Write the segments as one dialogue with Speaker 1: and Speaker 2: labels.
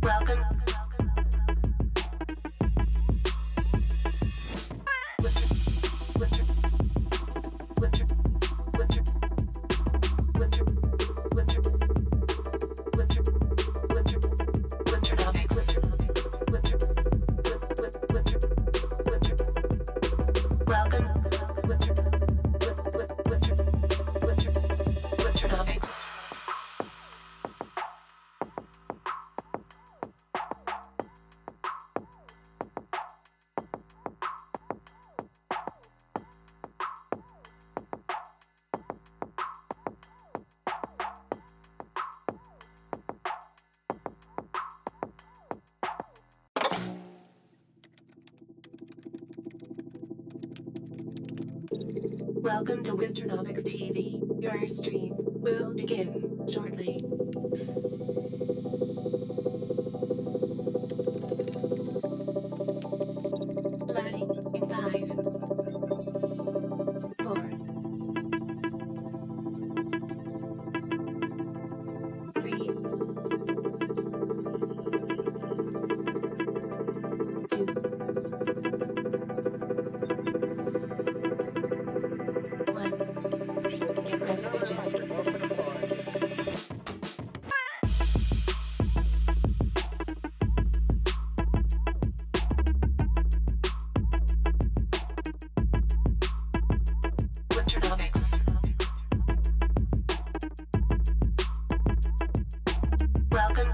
Speaker 1: Welcome. Welcome to Winternomics.eth. Your stream will begin shortly. Loading in 5, 4, 3, 2, 1. Get ready, bitches. Winternomics. Welcome.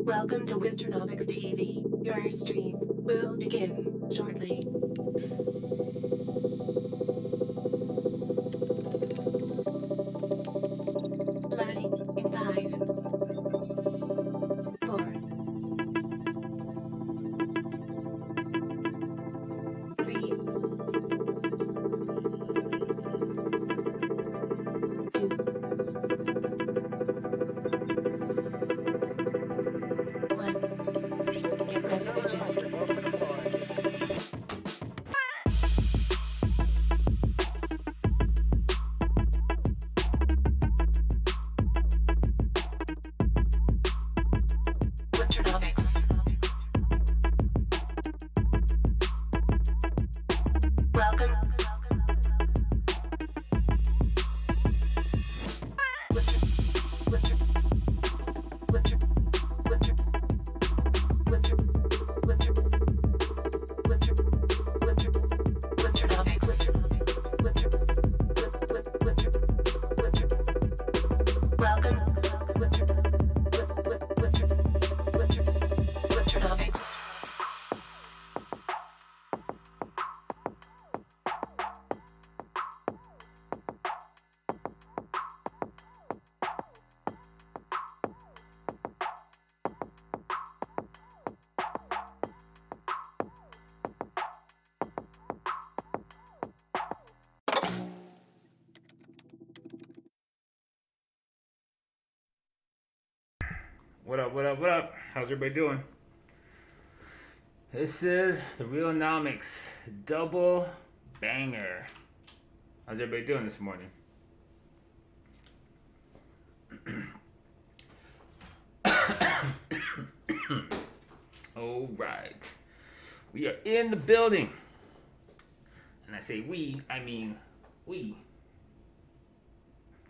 Speaker 1: Welcome to Winternomics.eth. Your stream will begin shortly. Loading in 5, 4, 3, 2, 1. Get ready, bitches. Winternomics. Welcome.
Speaker 2: What up, what up, what up? How's everybody doing? This is the Real Nomics double banger. How's everybody doing this morning? All right. We are in the building. And I say we, I mean we.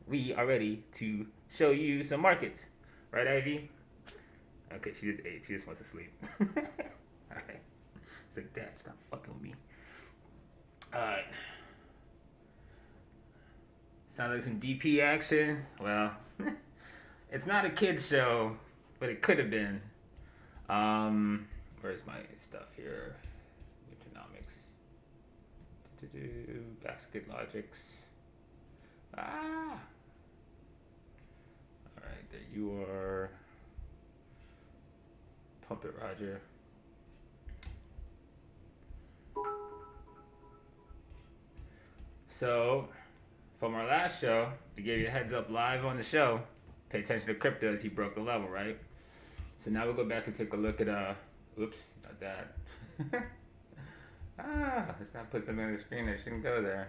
Speaker 2: We are ready to show you some markets. Right, Ivy? Okay, she just ate. She just wants to sleep. Alright. It's like, Dad, stop fucking with me. Alright. Sounds like some DP action. Well, it's not a kid's show, but it could have been. Where's my stuff here? Winternomics. Basket logics. Ah! Alright, there you are. Pump it, Roger. So, from our last show, we gave you a heads up live on the show. Pay attention to crypto as he broke the level, right? So now we'll go back and take a look at, oops, not that. Let's not put something on the screen that shouldn't go there.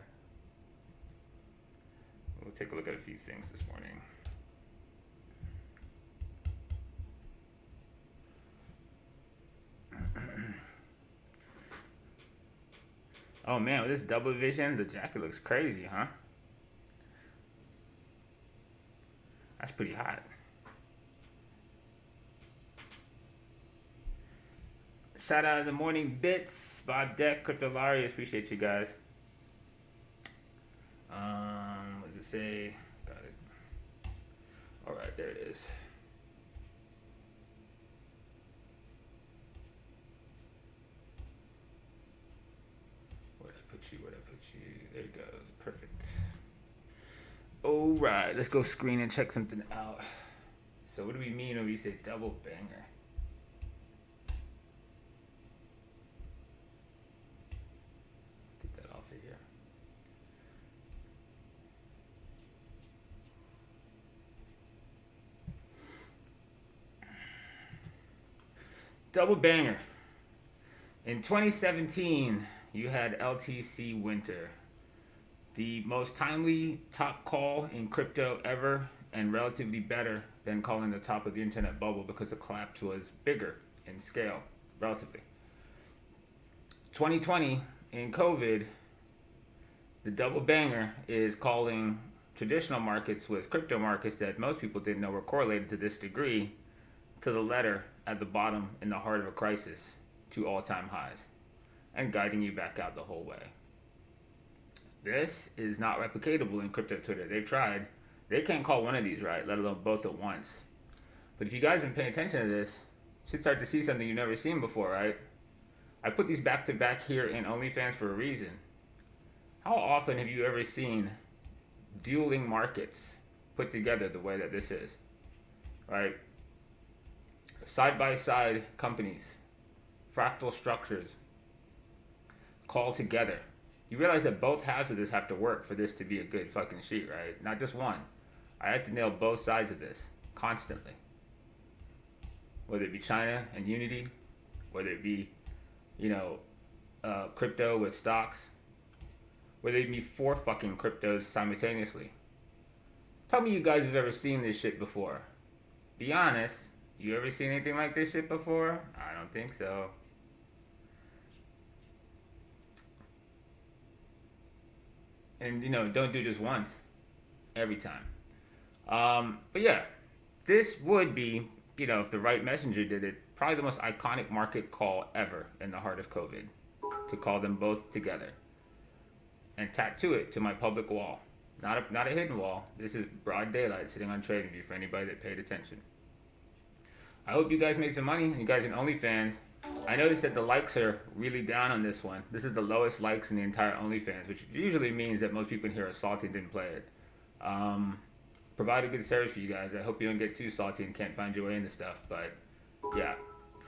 Speaker 2: We'll take a look at a few things this morning. Oh man, with this double vision, the jacket looks crazy, huh? That's pretty hot. Shout out to the morning bits, Bob Deck, Cryptolarius, appreciate you guys. What does it say? Got it. All right, there it is. Where'd I put you? There it goes. Perfect. All right, let's go screen and check something out. So what do we mean when we say double banger? Get that off of here. Double banger. In 2017, you had LTC Winter, the most timely top call in crypto ever, and relatively better than calling the top of the internet bubble because the collapse was bigger in scale, relatively. 2020, in COVID, the double banger is calling traditional markets with crypto markets that most people didn't know were correlated to this degree to the letter at the bottom in the heart of a crisis to all-time highs and guiding you back out the whole way. This is not replicatable in crypto Twitter. They've tried. They can't call one of these right, let alone both at once. But if you guys have been paying attention to this, you should start to see something you've never seen before, right? I put these back to back here in OnlyFans for a reason. How often have you ever seen dueling markets put together the way that this is, right? Side-by-side companies, fractal structures, call together. You realize that both halves of this have to work for this to be a good fucking sheet, right? Not just one. I have to nail both sides of this constantly. Whether it be China and Unity, whether it be, crypto with stocks, whether it be 4 fucking cryptos simultaneously. Tell me you guys have ever seen this shit before. Be honest. You ever seen anything like this shit before? I don't think so. And, don't do this once. Every time. But yeah, this would be, if the right messenger did it, probably the most iconic market call ever in the heart of COVID. To call them both together. And tattoo it to my public wall. Not a hidden wall. This is broad daylight sitting on TradingView for anybody that paid attention. I hope you guys made some money. You guys are OnlyFans. I noticed that the likes are really down on this one. This is the lowest likes in the entire OnlyFans, which usually means that most people in here are salty and didn't play it. Provide a good service for you guys. I hope you don't get too salty and can't find your way into stuff. But yeah,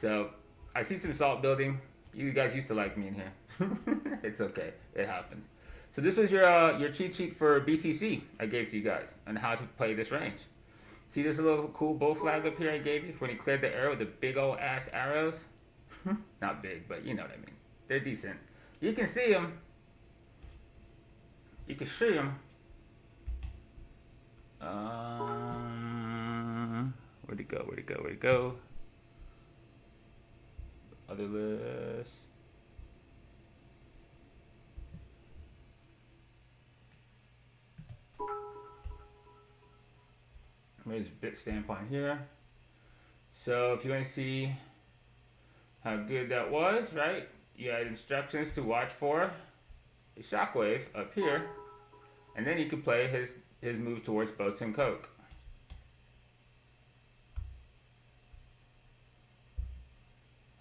Speaker 2: so I see some salt building. You guys used to like me in here. It's okay. It happens. So this was your cheat sheet for BTC I gave to you guys on how to play this range. See this little cool bull flag up here I gave you for when he cleared the arrow with the big old ass arrows? Not big, but you know what I mean. They're decent. You can see them. You can see them. Where'd it go? Other list. There's a bit stamp on here. So if you want to see how good that was, right? You had instructions to watch for a shockwave up here. And then you could play his his move towards boats and coke.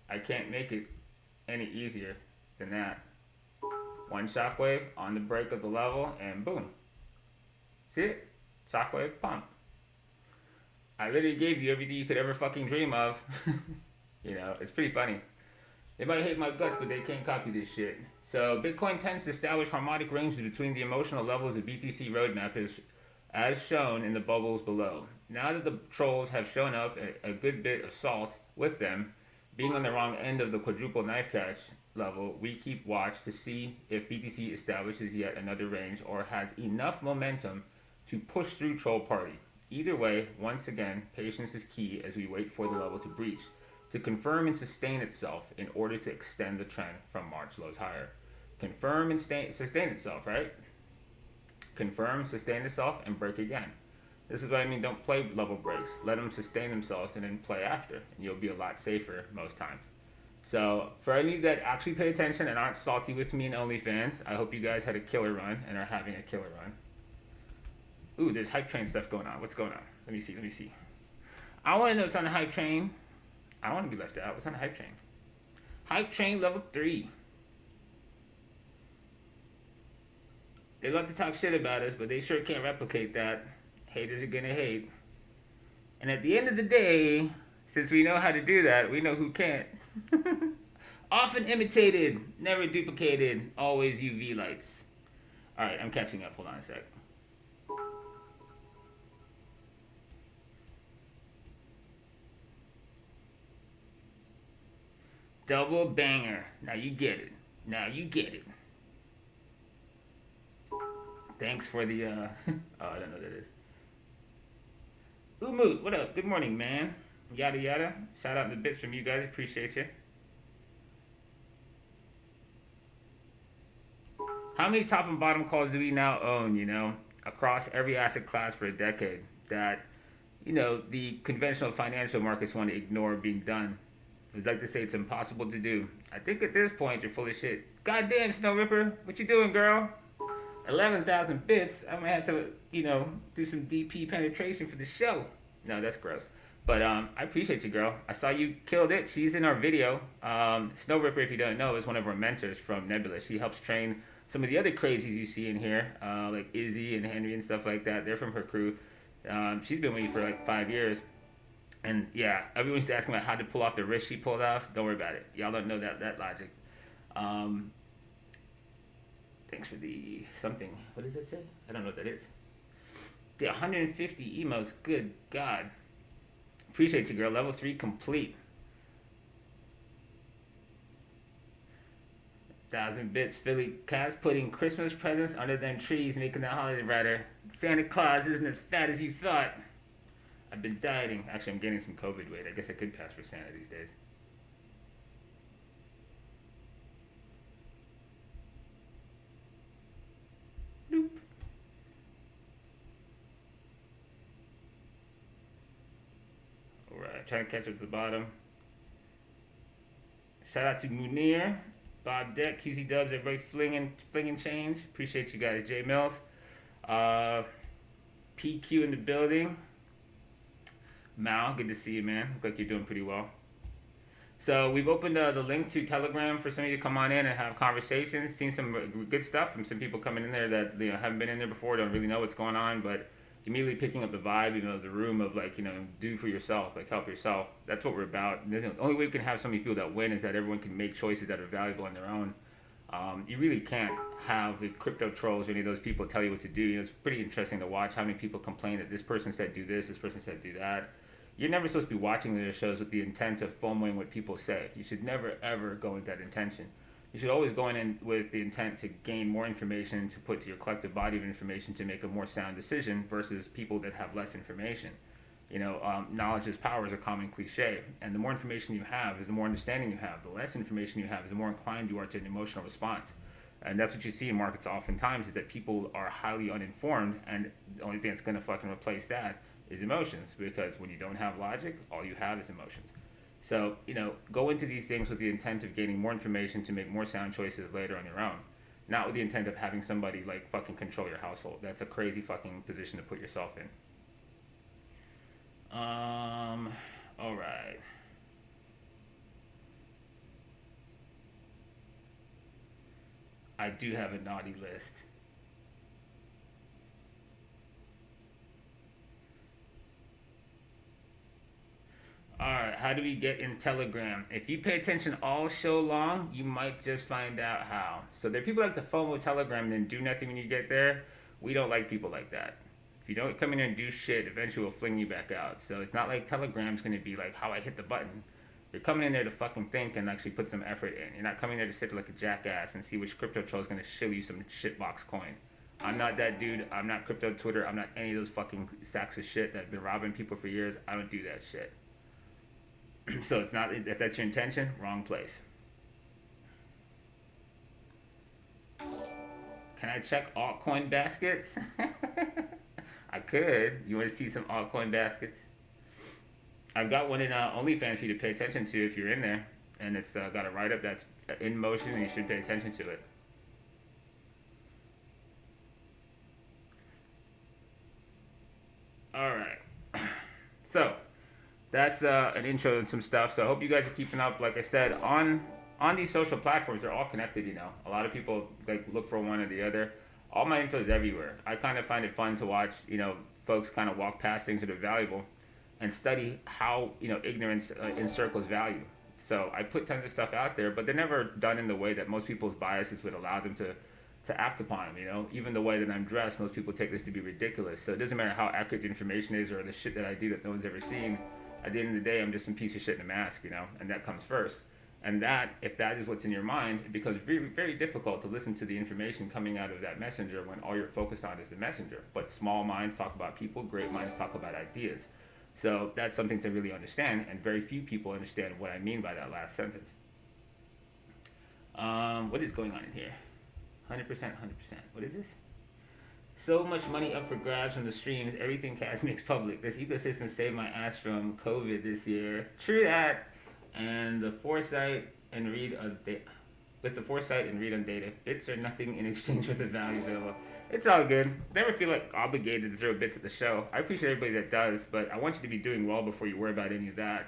Speaker 2: I can't make it any easier than that. One shockwave on the break of the level, and boom. See it? Shockwave pump. I literally gave you everything you could ever fucking dream of. It's pretty funny. They might hate my guts, but they can't copy this shit. So Bitcoin tends to establish harmonic ranges between the emotional levels of BTC roadmap as shown in the bubbles below. Now that the trolls have shown up a good bit of salt with them, being on the wrong end of the quadruple knife catch level, we keep watch to see if BTC establishes yet another range or has enough momentum to push through troll party. Either way, once again, patience is key as we wait for the level to breach, to confirm and sustain itself in order to extend the trend from March lows higher. Confirm and sustain itself, right? Confirm, sustain itself, and break again. This is what I mean, don't play level breaks. Let them sustain themselves and then play after, and you'll be a lot safer most times. So, for any that actually pay attention and aren't salty with me in OnlyFans, I hope you guys had a killer run and are having a killer run. Ooh, there's hype train stuff going on. What's going on? Let me see. I want to know what's on the hype train. I don't want to be left out. What's on the hype train? Hype train level 3. They love to talk shit about us, but they sure can't replicate that. Haters are gonna hate. And at the end of the day, since we know how to do that, we know who can't. Often imitated, never duplicated, always UV lights. Alright, I'm catching up. Hold on a sec. Double banger. Now you get it. Thanks for the, oh, I don't know what that is. Umut, what up? Good morning, man. Yada yada. Shout out the bits from you guys. Appreciate you. How many top and bottom calls do we now own, across every asset class for a decade that, the conventional financial markets want to ignore being done? I'd like to say it's impossible to do. I think at this point you're full of shit. Goddamn, Snow Ripper, what you doing, girl? 11,000 bits. I might have to, do some DP penetration for the show. No, that's gross. But I appreciate you, girl. I saw you killed it. She's in our video. Snow Ripper, if you don't know, is one of our mentors from Nebula. She helps train some of the other crazies you see in here, like Izzy and Henry and stuff like that. They're from her crew. She's been with me for like 5 years. And yeah, everyone's asking about how to pull off the wrist she pulled off. Don't worry about it. Y'all don't know that logic. Thanks for the something. What does that say? I don't know what that is. The 150 emotes. Good God. Appreciate you, girl. Level 3 complete. 1,000 bits. Philly Cats putting Christmas presents under them trees, making the holiday brighter. Santa Claus isn't as fat as you thought. I've been dieting. Actually, I'm gaining some COVID weight. I guess I could pass for Santa these days. Nope. Alright, trying to catch up to the bottom. Shout out to Munir, Bob Deck, QZ Dubs, everybody flinging change. Appreciate you guys. J Mills. PQ in the building. Mal, good to see you, man. Look like you're doing pretty well. So we've opened the link to Telegram for some of you to come on in and have conversations. Seen some good stuff from some people coming in there that haven't been in there before, don't really know what's going on, but immediately picking up the vibe, the room of like, do for yourself, like help yourself. That's what we're about. The only way we can have so many people that win is that everyone can make choices that are valuable on their own. You really can't have the crypto trolls or any of those people tell you what to do. It's pretty interesting to watch how many people complain that this person said do this person said do that. You're never supposed to be watching their shows with the intent of FOMOing what people say. You should never, ever go with that intention. You should always go in with the intent to gain more information, to put to your collective body of information to make a more sound decision versus people that have less information. Knowledge is power is a common cliche. And the more information you have is the more understanding you have. The less information you have is the more inclined you are to an emotional response. And that's what you see in markets oftentimes, is that people are highly uninformed, and the only thing that's going to fucking replace that is emotions, because when you don't have logic, all you have is emotions. So, go into these things with the intent of gaining more information to make more sound choices later on your own. not with the intent of having somebody like fucking control your household. That's a crazy fucking position to put yourself in. All right. I do have a naughty list. Alright, how do we get in Telegram? If you pay attention all show long, you might just find out how. So there are people like to FOMO Telegram and then do nothing when you get there. We don't like people like that. If you don't come in here and do shit, eventually we'll fling you back out. So it's not like Telegram's gonna be like how I hit the button. You're coming in there to fucking think and actually put some effort in. You're not coming there to sit like a jackass and see which crypto troll's gonna shill you some shitbox coin. I'm not that dude. I'm not crypto Twitter. I'm not any of those fucking sacks of shit that have been robbing people for years. I don't do that shit. So it's not, if that's your intention, wrong place. Can I check altcoin baskets? I could. You want to see some altcoin baskets? I've got one in OnlyFans for you to pay attention to if you're in there, and it's got a write up that's in motion, and you should pay attention to it. All right. So that's an intro and some stuff. So I hope you guys are keeping up. Like I said, on these social platforms, they're all connected. You know, a lot of people like look for one or the other. All my info is everywhere. I kind of find it fun to watch. You know, folks kind of walk past things that are valuable, and study how ignorance encircles value. So I put tons of stuff out there, but they're never done in the way that most people's biases would allow them to act upon them. Even the way that I'm dressed, most people take this to be ridiculous. So it doesn't matter how accurate the information is or the shit that I do that no one's ever seen. At the end of the day, I'm just some piece of shit in a mask, and that comes first. And that, if that is what's in your mind, it becomes very, very difficult to listen to the information coming out of that messenger when all you're focused on is the messenger. But small minds talk about people, great minds talk about ideas. So that's something to really understand, and very few people understand what I mean by that last sentence. What is going on in here? 100%, 100%. What is this? So much money up for grabs from the streams. Everything Cas makes public. This ecosystem saved my ass from COVID this year. True that. And the foresight and read on data. With the foresight and read on data, bits are nothing in exchange for the value available. It's all good. Never feel like obligated to throw bits at the show. I appreciate everybody that does, but I want you to be doing well before you worry about any of that.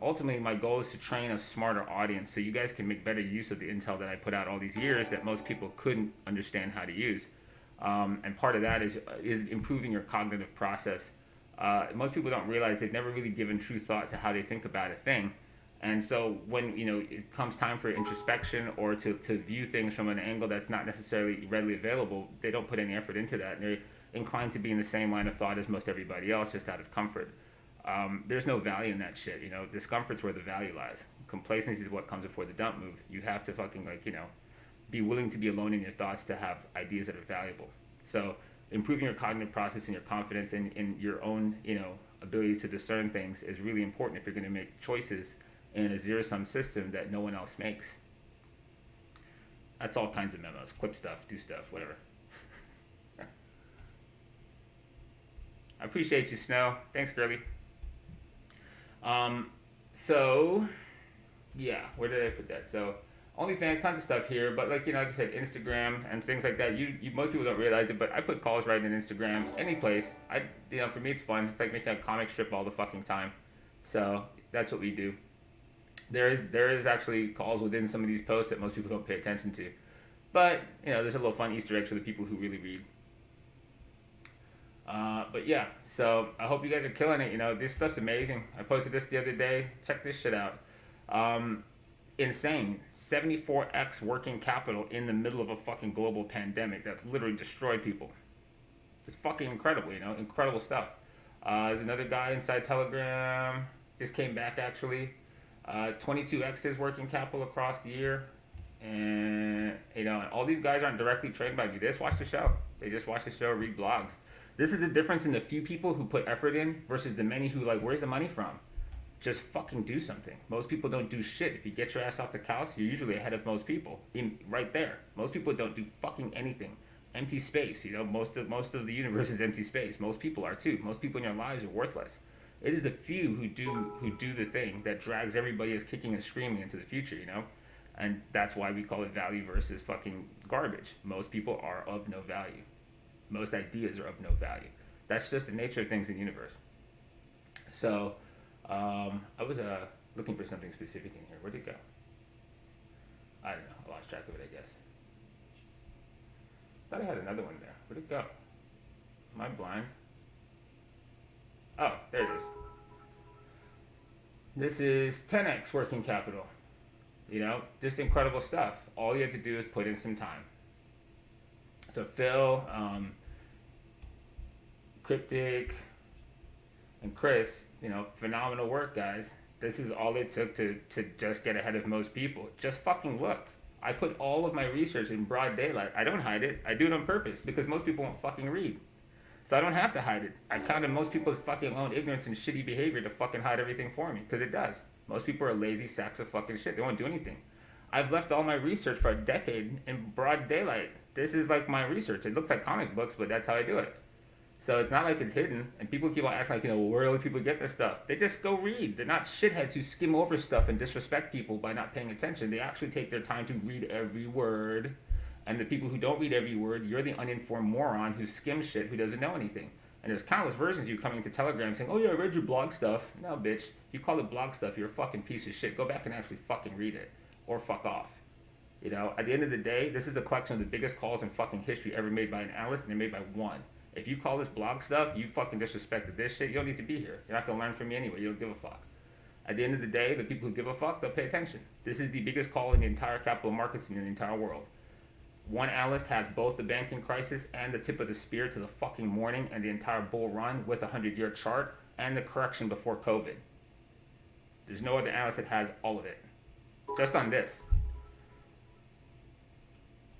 Speaker 2: Ultimately, my goal is to train a smarter audience so you guys can make better use of the intel that I put out all these years that most people couldn't understand how to use. And part of that is improving your cognitive process. Most people don't realize they've never really given true thought to how they think about a thing. And so when it comes time for introspection or to view things from an angle that's not necessarily readily available, they don't put any effort into that. And they're inclined to be in the same line of thought as most everybody else, just out of comfort. There's no value in that shit. Discomfort's where the value lies. Complacency is what comes before the dump move. You have to fucking be willing to be alone in your thoughts to have ideas that are valuable. So improving your cognitive process and your confidence in your own ability to discern things is really important if you're going to make choices in a zero-sum system that no one else makes. That's all kinds of memos. Clip stuff, do stuff, whatever. I appreciate you, Snow. Thanks, girlie. So, yeah, where did I put that? So, OnlyFans, tons of stuff here, but like I said, Instagram and things like that. You most people don't realize it, but I put calls right in Instagram, any place. For me, it's fun. It's like making a comic strip all the fucking time. So that's what we do. There is actually calls within some of these posts that most people don't pay attention to, but there's a little fun Easter eggs for the people who really read. But yeah, so I hope you guys are killing it. This stuff's amazing. I posted this the other day. Check this shit out. Insane. 74x working capital in the middle of a fucking global pandemic that literally destroyed people. It's fucking incredible, incredible stuff. There's another guy inside Telegram. This came back actually. 22x his working capital across the year. And, all these guys aren't directly trained by me. They just watch the show. They just watch the show, read blogs. This is the difference in the few people who put effort in versus the many who where's the money from? Just fucking do something. Most people don't do shit. If you get your ass off the couch, you're usually ahead of most people. Right there. Most people don't do fucking anything. Empty space. Most of the universe is empty space. Most people are too. Most people in your lives are worthless. It is the few who do the thing that drags everybody as kicking and screaming into the future. And that's why we call it value versus fucking garbage. Most people are of no value. Most ideas are of no value. That's just the nature of things in the universe. So, I was looking for something specific in here. Where'd it go? I don't know. I lost track of it, I guess. Thought I had another one there. Where'd it go? Am I blind? Oh, there it is. This is 10x working capital. You know, just incredible stuff. All you have to do is put in some time. So Phil, Cryptic, and Chris, you know, phenomenal work, guys. This is all it took to just get ahead of most people. Just fucking look. I put all of my research in broad daylight. I don't hide it. I do it on purpose because most people won't fucking read. So I don't have to hide it. I counted most people's fucking own ignorance and shitty behavior to fucking hide everything for me, because it does. Most people are lazy sacks of fucking shit. They won't do anything. I've left all my research for a decade in broad daylight. This is like my research. It looks like comic books, but that's how I do it. So it's not like it's hidden, and people keep on acting like, you know, where do people get this stuff? They just go read. They're not shitheads who skim over stuff and disrespect people by not paying attention. They actually take their time to read every word. And the people who don't read every word, you're the uninformed moron who skims shit, who doesn't know anything. And there's countless versions of you coming to Telegram saying, oh yeah, I read your blog stuff. No, bitch. You call it blog stuff, you're a fucking piece of shit. Go back and actually fucking read it. Or fuck off. You know, at the end of the day, this is a collection of the biggest calls in fucking history ever made by an analyst, and they're made by one. If you call this blog stuff, you fucking disrespected this shit, you don't need to be here. You're not going to learn from me anyway. You don't give a fuck. At the end of the day, the people who give a fuck, they'll pay attention. This is the biggest call in the entire capital markets in the entire world. One analyst has both the banking crisis and the tip of the spear to the fucking morning and the entire bull run with a 100-year chart and the correction before COVID. There's no other analyst that has all of it. Just on this.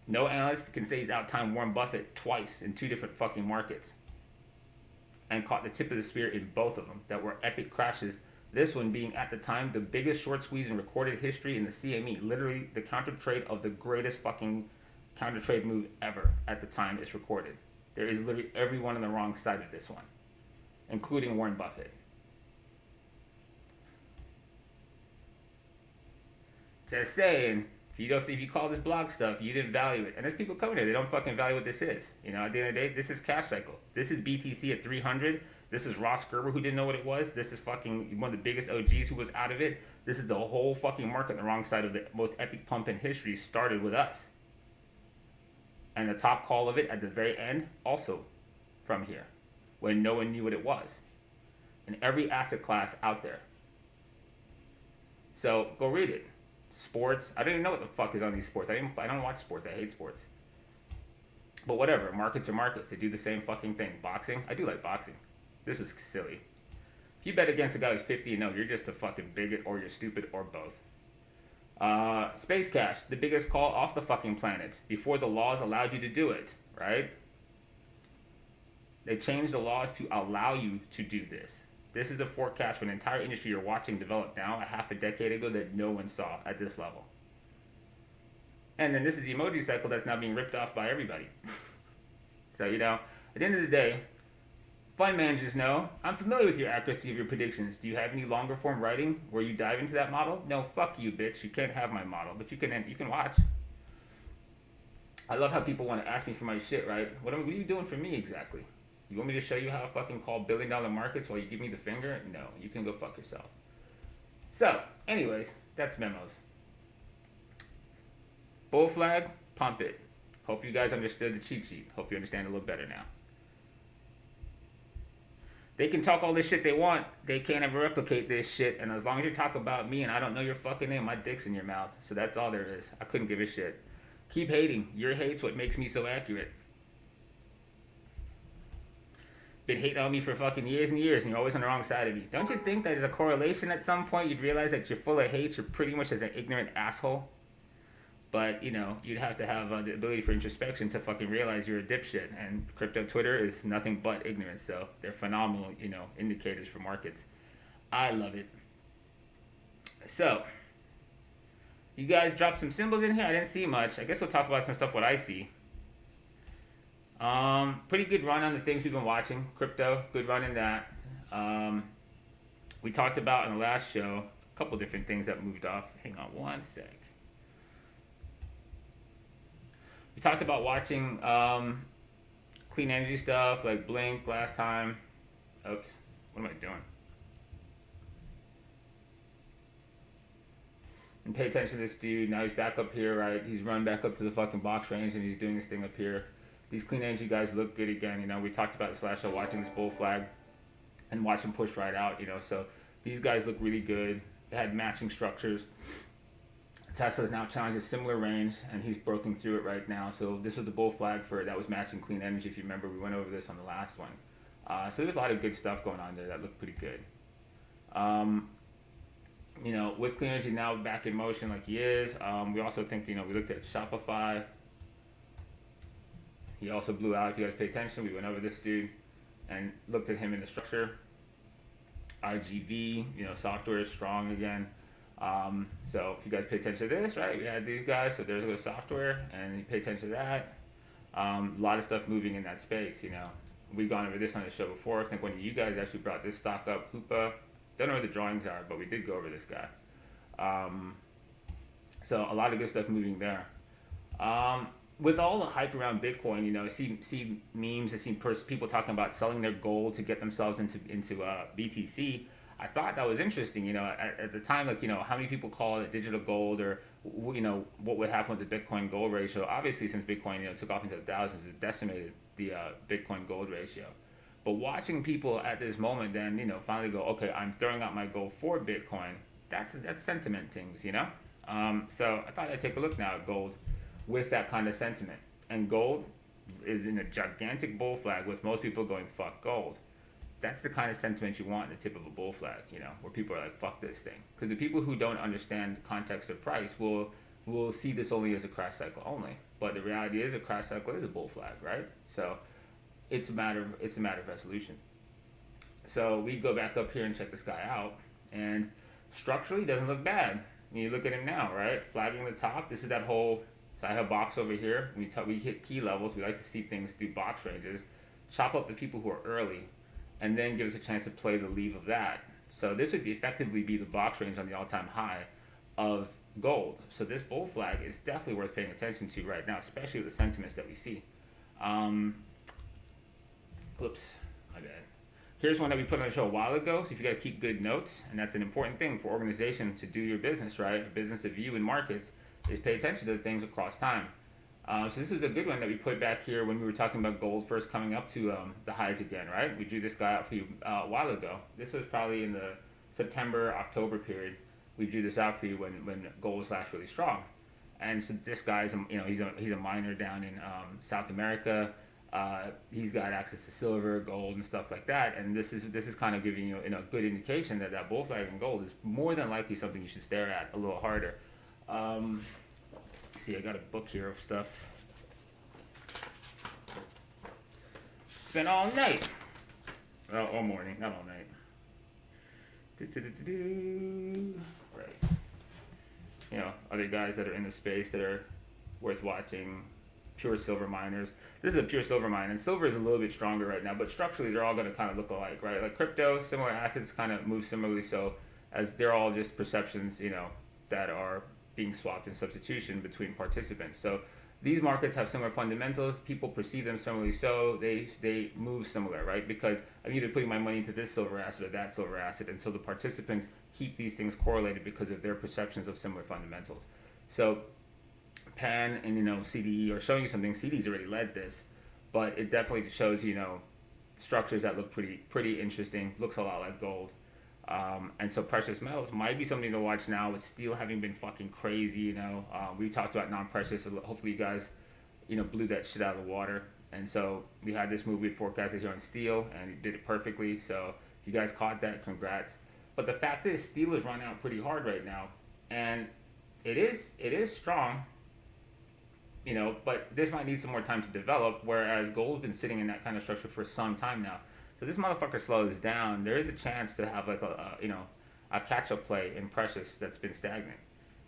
Speaker 2: No analyst can say he's out-timed Warren Buffett twice in two different fucking markets. And caught the tip of the spear in both of them that were epic crashes. This one being, at the time, the biggest short squeeze in recorded history in the CME. Literally, the counter trade of the greatest fucking counter trade move ever at the time it's recorded. There is literally everyone on the wrong side of this one, including Warren Buffett. Just saying, if you call this blog stuff, you didn't value it. And there's people coming here, they don't fucking value what this is. You know, at the end of the day, this is cash cycle. This is BTC at 300. This is Ross Gerber, who didn't know what it was. This is fucking one of the biggest OGs who was out of it. This is the whole fucking market on the wrong side of the most epic pump in history started with us. And the top call of it at the very end, also from here, when no one knew what it was. In every asset class out there. So go read it. Sports, I don't even know what the fuck is on these sports. I don't watch sports. I hate sports. But whatever, markets are markets. They do the same fucking thing. Boxing, I do like boxing. This is silly. If you bet against a guy who's 50 and 0, you're just a fucking bigot, or you're stupid, or both. Space cash, the biggest call off the fucking planet, before the laws allowed you to do it, right? They changed the laws to allow you to do this. This is a forecast for an entire industry you're watching develop now, a half a decade ago, that no one saw at this level. And then this is the emoji cycle that's now being ripped off by everybody. So, you know, at the end of the day, fund managers know, I'm familiar with your accuracy of your predictions. Do you have any longer form writing where you dive into that model? No, fuck you, bitch. You can't have my model, but you can watch. I love how people want to ask me for my shit, right? What are you doing for me exactly? You want me to show you how to fucking call billion-dollar markets while you give me the finger? No, you can go fuck yourself. So, anyways, that's memos. Bull flag, pump it. Hope you guys understood the cheat sheet. Hope you understand a little better now. They can talk all this shit they want. They can't ever replicate this shit. And as long as you talk about me and I don't know your fucking name, my dick's in your mouth. So that's all there is. I couldn't give a shit. Keep hating. Your hate's what makes me so accurate. Been hating on me for fucking years and years, and you're always on the wrong side of me. Don't you think that there's a correlation at some point? You'd realize that you're full of hate. You're pretty much as an ignorant asshole. But, you know, you'd have to have the ability for introspection to fucking realize you're a dipshit. And crypto Twitter is nothing but ignorance. So they're phenomenal, you know, indicators for markets. I love it. So, you guys dropped some symbols in here. I didn't see much. I guess we'll talk about some stuff what I see. Pretty good run on the things we've been watching. Crypto, good run in that. We talked about in the last show a couple different things that moved off. Hang on one sec. talked about watching clean energy stuff like Blink last time. Oops, what am I doing? And pay attention to this dude. Now he's back up here, right? He's run back up to the fucking box range and he's doing this thing up here. These clean energy guys look good again. You know, we talked about this last show, watching this bull flag and watch him push right out. You know, so these guys look really good. They had matching structures. Tesla's now challenged a similar range, and he's broken through it right now. So this was the bull flag for that was matching clean energy. If you remember, we went over this on the last one. So there's a lot of good stuff going on there that looked pretty good. You know, with clean energy now back in motion like he is, we also think, you know, we looked at Shopify. He also blew out. If you guys pay attention, we went over this dude and looked at him in the structure. IGV, you know, software is strong again. So if you guys pay attention to this, right, we had these guys, so there's the software, and you pay attention to that. A lot of stuff moving in that space, you know. We've gone over this on the show before. I think one of you guys actually brought this stock up, Hoopa. Don't know where the drawings are, but we did go over this guy. So a lot of good stuff moving there. With all the hype around Bitcoin, you know, I see memes, I see people talking about selling their gold to get themselves into BTC. I thought that was interesting, you know, at the time, like, you know, how many people call it digital gold, or, you know, what would happen with the Bitcoin gold ratio. Obviously, since Bitcoin, you know, took off into the thousands, it decimated the Bitcoin gold ratio. But watching people at this moment then, you know, finally go, okay, I'm throwing out my gold for Bitcoin, that's sentiment things, you know? So I thought I'd take a look now at gold with that kind of sentiment. And gold is in a gigantic bull flag with most people going, fuck gold. That's the kind of sentiment you want in the tip of a bull flag, you know, where people are like, fuck this thing. Because the people who don't understand context of price will see this only as a crash cycle only. But the reality is a crash cycle is a bull flag, right? So it's a matter of resolution. So we go back up here and check this guy out, and structurally he doesn't look bad. And you look at him now, right? Flagging the top. This is that whole. So I have box over here. We hit key levels. We like to see things through box ranges. Chop up the people who are early, and then give us a chance to play the leave of that. So this would effectively be the box range on the all-time high of gold. So this bull flag is definitely worth paying attention to right now, especially with the sentiments that we see. Oops, my bad. Here's one that we put on the show a while ago. So if you guys keep good notes, and that's an important thing for organization to do your business, right? A business of you in markets is pay attention to the things across time. So this is a good one that we put back here when we were talking about gold first coming up to the highs again, right? We drew this guy out for you a while ago. This was probably in the September, October period. We drew this out for you when gold was last really strong. And so this guy's, you know, he's a miner down in South America. He's got access to silver, gold, and stuff like that. And this is kind of giving you a good indication that bull flag in gold is more than likely something you should stare at a little harder. See, I got a book here of stuff. Spent all night. Well, all morning, not all night. Right. You know, other guys that are in the space that are worth watching. Pure silver miners. This is a pure silver mine, and silver is a little bit stronger right now, but structurally they're all going to kind of look alike, right? Like crypto, similar assets kind of move similarly, so as they're all just perceptions, you know, that are being swapped in substitution between participants. So these markets have similar fundamentals. People perceive them similarly, so they move similar, right? Because I'm either putting my money into this silver asset or that silver asset, and so the participants keep these things correlated because of their perceptions of similar fundamentals. So PAN and, you know, CDE are showing you something. CDE's already led this, but it definitely shows, you know, structures that look pretty interesting. Looks a lot like gold. And so precious metals might be something to watch now, with steel having been fucking crazy, you know. We talked about non-precious, so hopefully you guys, you know, blew that shit out of the water. And so we had this move we forecasted here on steel, and it did it perfectly. So if you guys caught that, congrats. But the fact is, steel is running out pretty hard right now, and it is strong, you know, but this might need some more time to develop, whereas gold's been sitting in that kind of structure for some time now. So this motherfucker slows down, there is a chance to have like a catch-up play in precious that's been stagnant.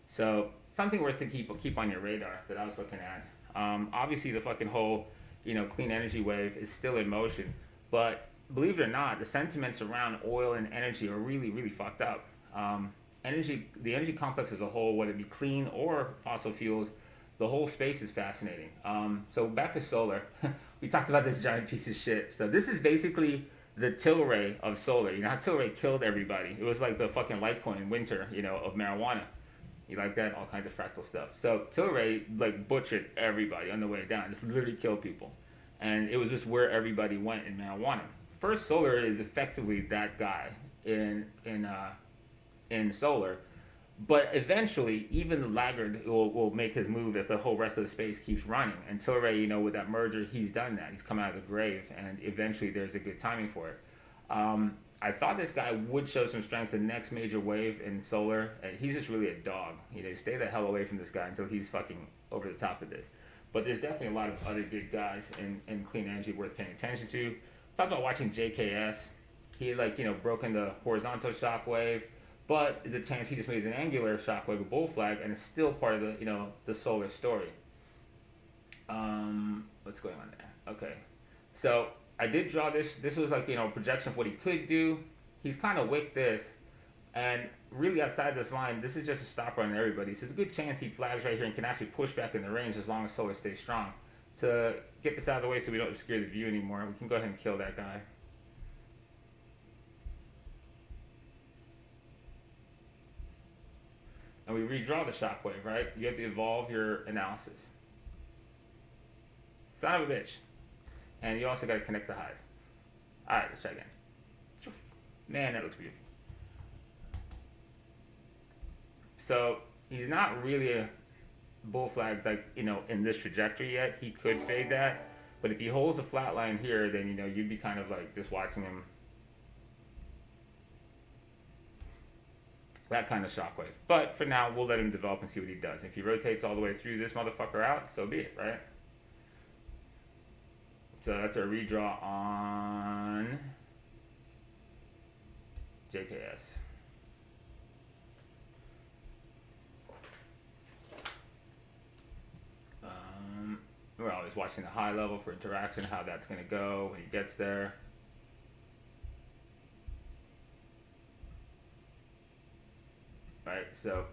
Speaker 2: So something worth to keep on your radar that I was looking at. Obviously the fucking whole, you know, clean energy wave is still in motion, but believe it or not, the sentiments around oil and energy are really fucked up. The energy complex as a whole, whether it be clean or fossil fuels, the whole space is fascinating. So back to solar. We talked about this giant piece of shit. So this is basically the Tilray of solar. You know how Tilray killed everybody? It was like the fucking Litecoin winter, of marijuana. You like that? All kinds of fractal stuff. So Tilray like butchered everybody on the way down. Just literally killed people, and it was just where everybody went in marijuana. First Solar is effectively that guy in solar, but eventually, even the laggard will make his move if the whole rest of the space keeps running. And Tilray, with that merger, he's done that. He's come out of the grave, and eventually there's a good timing for it. I thought this guy would show some strength the next major wave in solar. He's just really a dog. Stay the hell away from this guy until he's fucking over the top of this. But there's definitely a lot of other good guys in clean energy worth paying attention to. Talked about watching JKS. He broken the horizontal shockwave. But there's a chance he just made an angular shockwave, a bull flag, and it's still part of the solar story. What's going on there? Okay, so I did draw this. This was projection of what he could do. He's kind of wicked this, and really outside this line, this is just a stopper on everybody. So there's a good chance he flags right here and can actually push back in the range as long as solar stays strong. To get this out of the way so we don't obscure the view anymore, we can go ahead and kill that guy. And we redraw the shockwave, right? You have to evolve your analysis. Son of a bitch. And you also got to connect the highs. Alright, let's try again. Man, that looks beautiful. So, he's not really a bull flag in this trajectory yet. He could fade that. But if he holds a flat line here, then, you'd be kind of just watching him. That kind of shockwave. But for now, we'll let him develop and see what he does. If he rotates all the way through this motherfucker out, so be it, right? So that's our redraw on JKS. We're always watching the high level for interaction, how that's going to go when he gets there. Right, so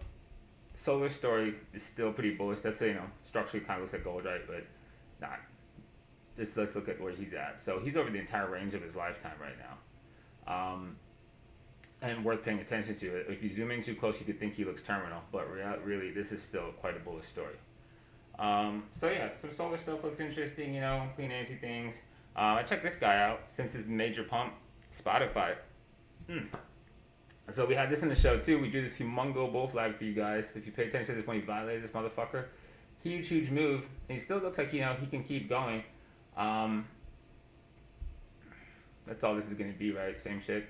Speaker 2: solar story is still pretty bullish. That's structurally kind of looks like gold, right? But not. Just let's look at where he's at. So he's over the entire range of his lifetime right now, and worth paying attention to. If you zoom in too close, you could think he looks terminal, but really this is still quite a bullish story. So yeah, some solar stuff looks interesting. Clean energy things. I checked this guy out since his major pump, Spotify. So we had this in the show too. We drew this humongo bull flag for you guys. If you pay attention to this when he violated this motherfucker, huge move. And he still looks like he can keep going. That's all this is gonna be, right? Same shit.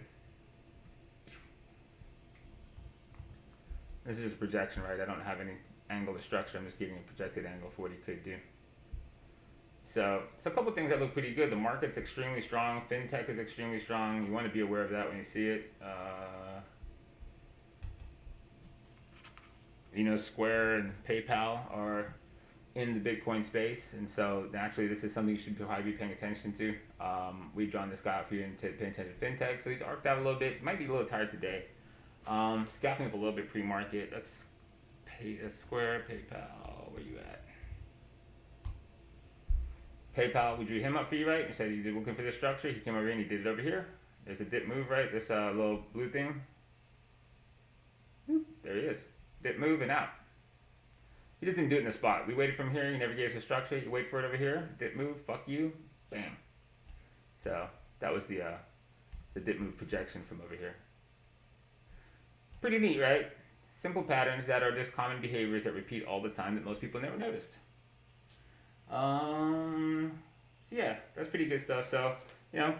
Speaker 2: This is just projection, right? I don't have any angle to structure. I'm just giving a projected angle for what he could do. So a couple things that look pretty good. The market's extremely strong. FinTech is extremely strong. You want to be aware of that when you see it. Square and PayPal are in the Bitcoin space, and so naturally this is something you should probably be paying attention to. We've drawn this guy out for you and paying attention to FinTech. So he's arced out a little bit. Might be a little tired today. Scalping up a little bit pre-market. That's Square, PayPal. Where you at? PayPal, we drew him up for you, right? You said you're looking for this structure. He came over here and he did it over here. There's a dip move, right? This little blue thing. There he is. Dip move and out. He just didn't do it in the spot. We waited from here. He never gave us a structure. You wait for it over here. Dip move. Fuck you. Bam. So that was the dip move projection from over here. Pretty neat, right? Simple patterns that are just common behaviors that repeat all the time that most people never noticed. So yeah, that's pretty good stuff. So,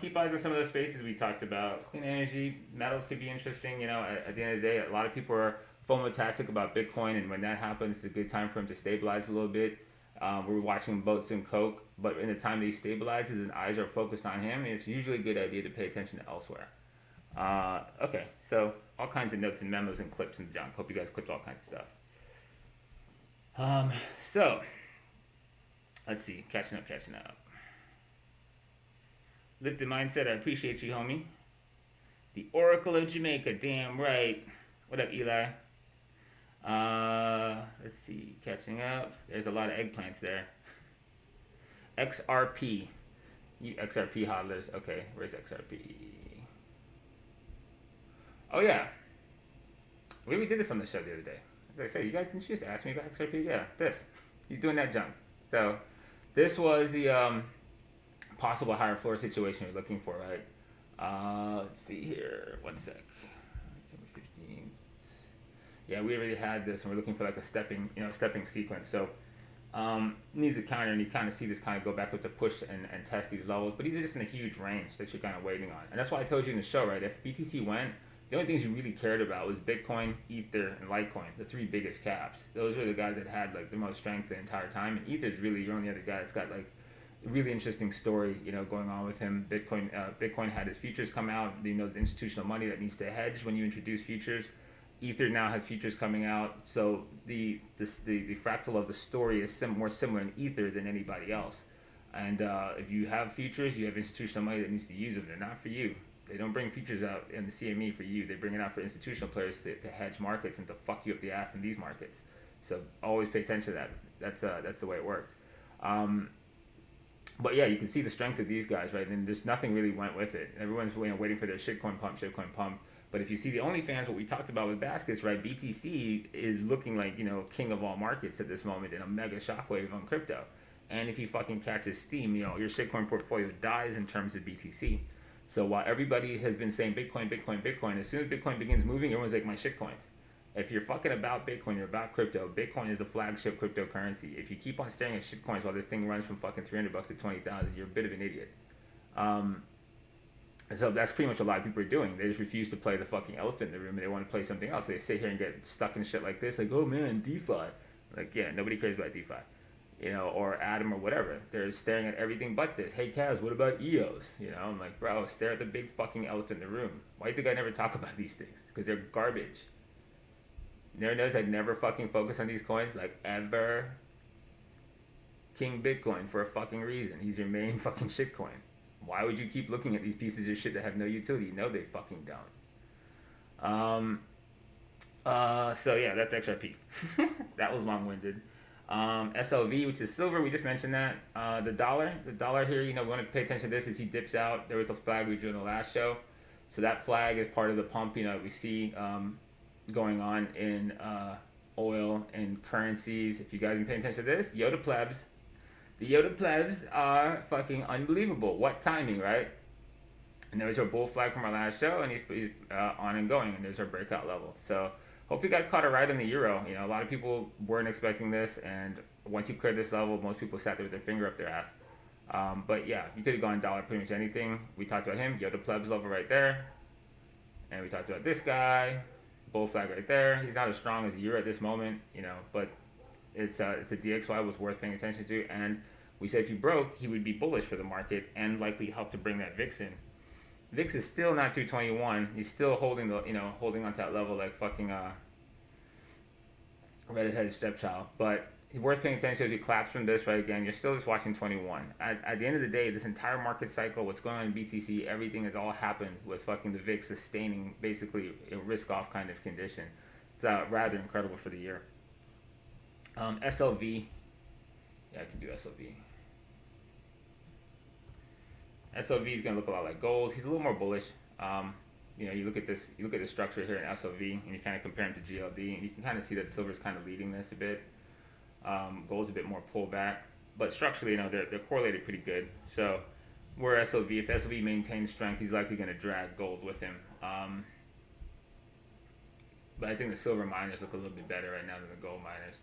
Speaker 2: keep eyes on some of those spaces we talked about. Clean energy, metals could be interesting. At the end of the day, a lot of people are FOMO-tastic about Bitcoin, and when that happens, it's a good time for him to stabilize a little bit. We're watching boats and coke, but in the time that he stabilizes and eyes are focused on him, it's usually a good idea to pay attention to elsewhere. Okay, so all kinds of notes and memos and clips and junk. Hope you guys clipped all kinds of stuff. So let's see, catching up. Lifted Mindset, I appreciate you, homie. The Oracle of Jamaica, damn right. What up, Eli? Let's see, catching up. There's a lot of eggplants there. XRP. You XRP hodlers. Okay, where's XRP? Oh yeah, we did this on the show the other day. As I said, you guys can just ask me about XRP. Yeah, this. He's doing that jump. So this was the possible higher floor situation you're looking for, right? Let's see here. One sec. December 15th. Yeah, we already had this, and we're looking for like a stepping sequence. So needs a counter, and you kind of see this kind of go back up to push and test these levels. But these are just in a huge range that you're kind of waiting on. And that's why I told you in the show, right? If BTC went, the only things you really cared about was Bitcoin, Ether, and Litecoin, the three biggest caps. Those were the guys that had like the most strength the entire time. And Ether's really your only other guy that's got like a really interesting story, going on with him. Bitcoin had his futures come out. There's institutional money that needs to hedge when you introduce futures. Ether now has futures coming out, so the fractal of the story is more similar in Ether than anybody else. And if you have futures, you have institutional money that needs to use them. They're not for you. They don't bring futures out in the CME for you. They bring it out for institutional players to hedge markets and to fuck you up the ass in these markets. So always pay attention to that. That's the way it works. But yeah, you can see the strength of these guys, right? And just nothing really went with it. Everyone's waiting for their shitcoin pump. But if you see the OnlyFans, what we talked about with baskets, right? BTC is looking like, king of all markets at this moment in a mega shockwave on crypto. And if he fucking catches steam, your shitcoin portfolio dies in terms of BTC. So while everybody has been saying Bitcoin, as soon as Bitcoin begins moving, everyone's like, my shitcoins. If you're fucking about Bitcoin, you're about crypto. Bitcoin is the flagship cryptocurrency. If you keep on staring at shitcoins while this thing runs from fucking $300 to 20,000, you're a bit of an idiot. And so that's pretty much what a lot of people are doing. They just refuse to play the fucking elephant in the room, and they want to play something else. They sit here and get stuck in shit like this, like, oh man, DeFi. Like, yeah, nobody cares about DeFi. Or Atom or whatever. They're staring at everything but this. Hey, Kaz, what about EOS? I'm like, bro, stare at the big fucking elephant in the room. Why do you think I never talk about these things? Because they're garbage. You never notice I never fucking focus on these coins, like, ever. King Bitcoin for a fucking reason. He's your main fucking shitcoin. Why would you keep looking at these pieces of shit that have no utility? No, they fucking don't. So yeah, that's XRP. That was long-winded. SLV, which is silver, we just mentioned that. The dollar here, we want to pay attention to this as he dips out. There was a flag we drew in the last show. So that flag is part of the pump, we see going on in oil and currencies. If you guys have been paying attention to this, Yoda plebs. The Yoda plebs are fucking unbelievable. What timing, right? And there's our bull flag from our last show, and he's on and going, and there's our breakout level. So hope you guys caught it right on the euro. A lot of people weren't expecting this, and once you cleared this level, most people sat there with their finger up their ass. But yeah, you could have gone dollar pretty much anything. We talked about him, Yoda plebs level right there. And we talked about this guy, bull flag right there. He's not as strong as the euro at this moment, but it's a DXY was worth paying attention to, and we said if he broke, he would be bullish for the market and likely help to bring that VIX in. VIX is still not 221. He's still holding onto that level like fucking redheaded stepchild. But worth paying attention to if you collapse from this right again. You're still just watching 21. At the end of the day, this entire market cycle, what's going on in BTC, everything has all happened with fucking the VIX sustaining basically a risk-off kind of condition. It's rather incredible for the year. SLV. Yeah, I can do SLV. SLV is going to look a lot like gold. He's a little more bullish. You look at this, you look at the structure here in SLV, and you kind of compare him to GLD, and you can kind of see that silver's kind of leading this a bit. Gold's a bit more pullback, but structurally, they're correlated pretty good. So, where SLV, if SLV maintains strength, he's likely going to drag gold with him. But I think the silver miners look a little bit better right now than the gold miners.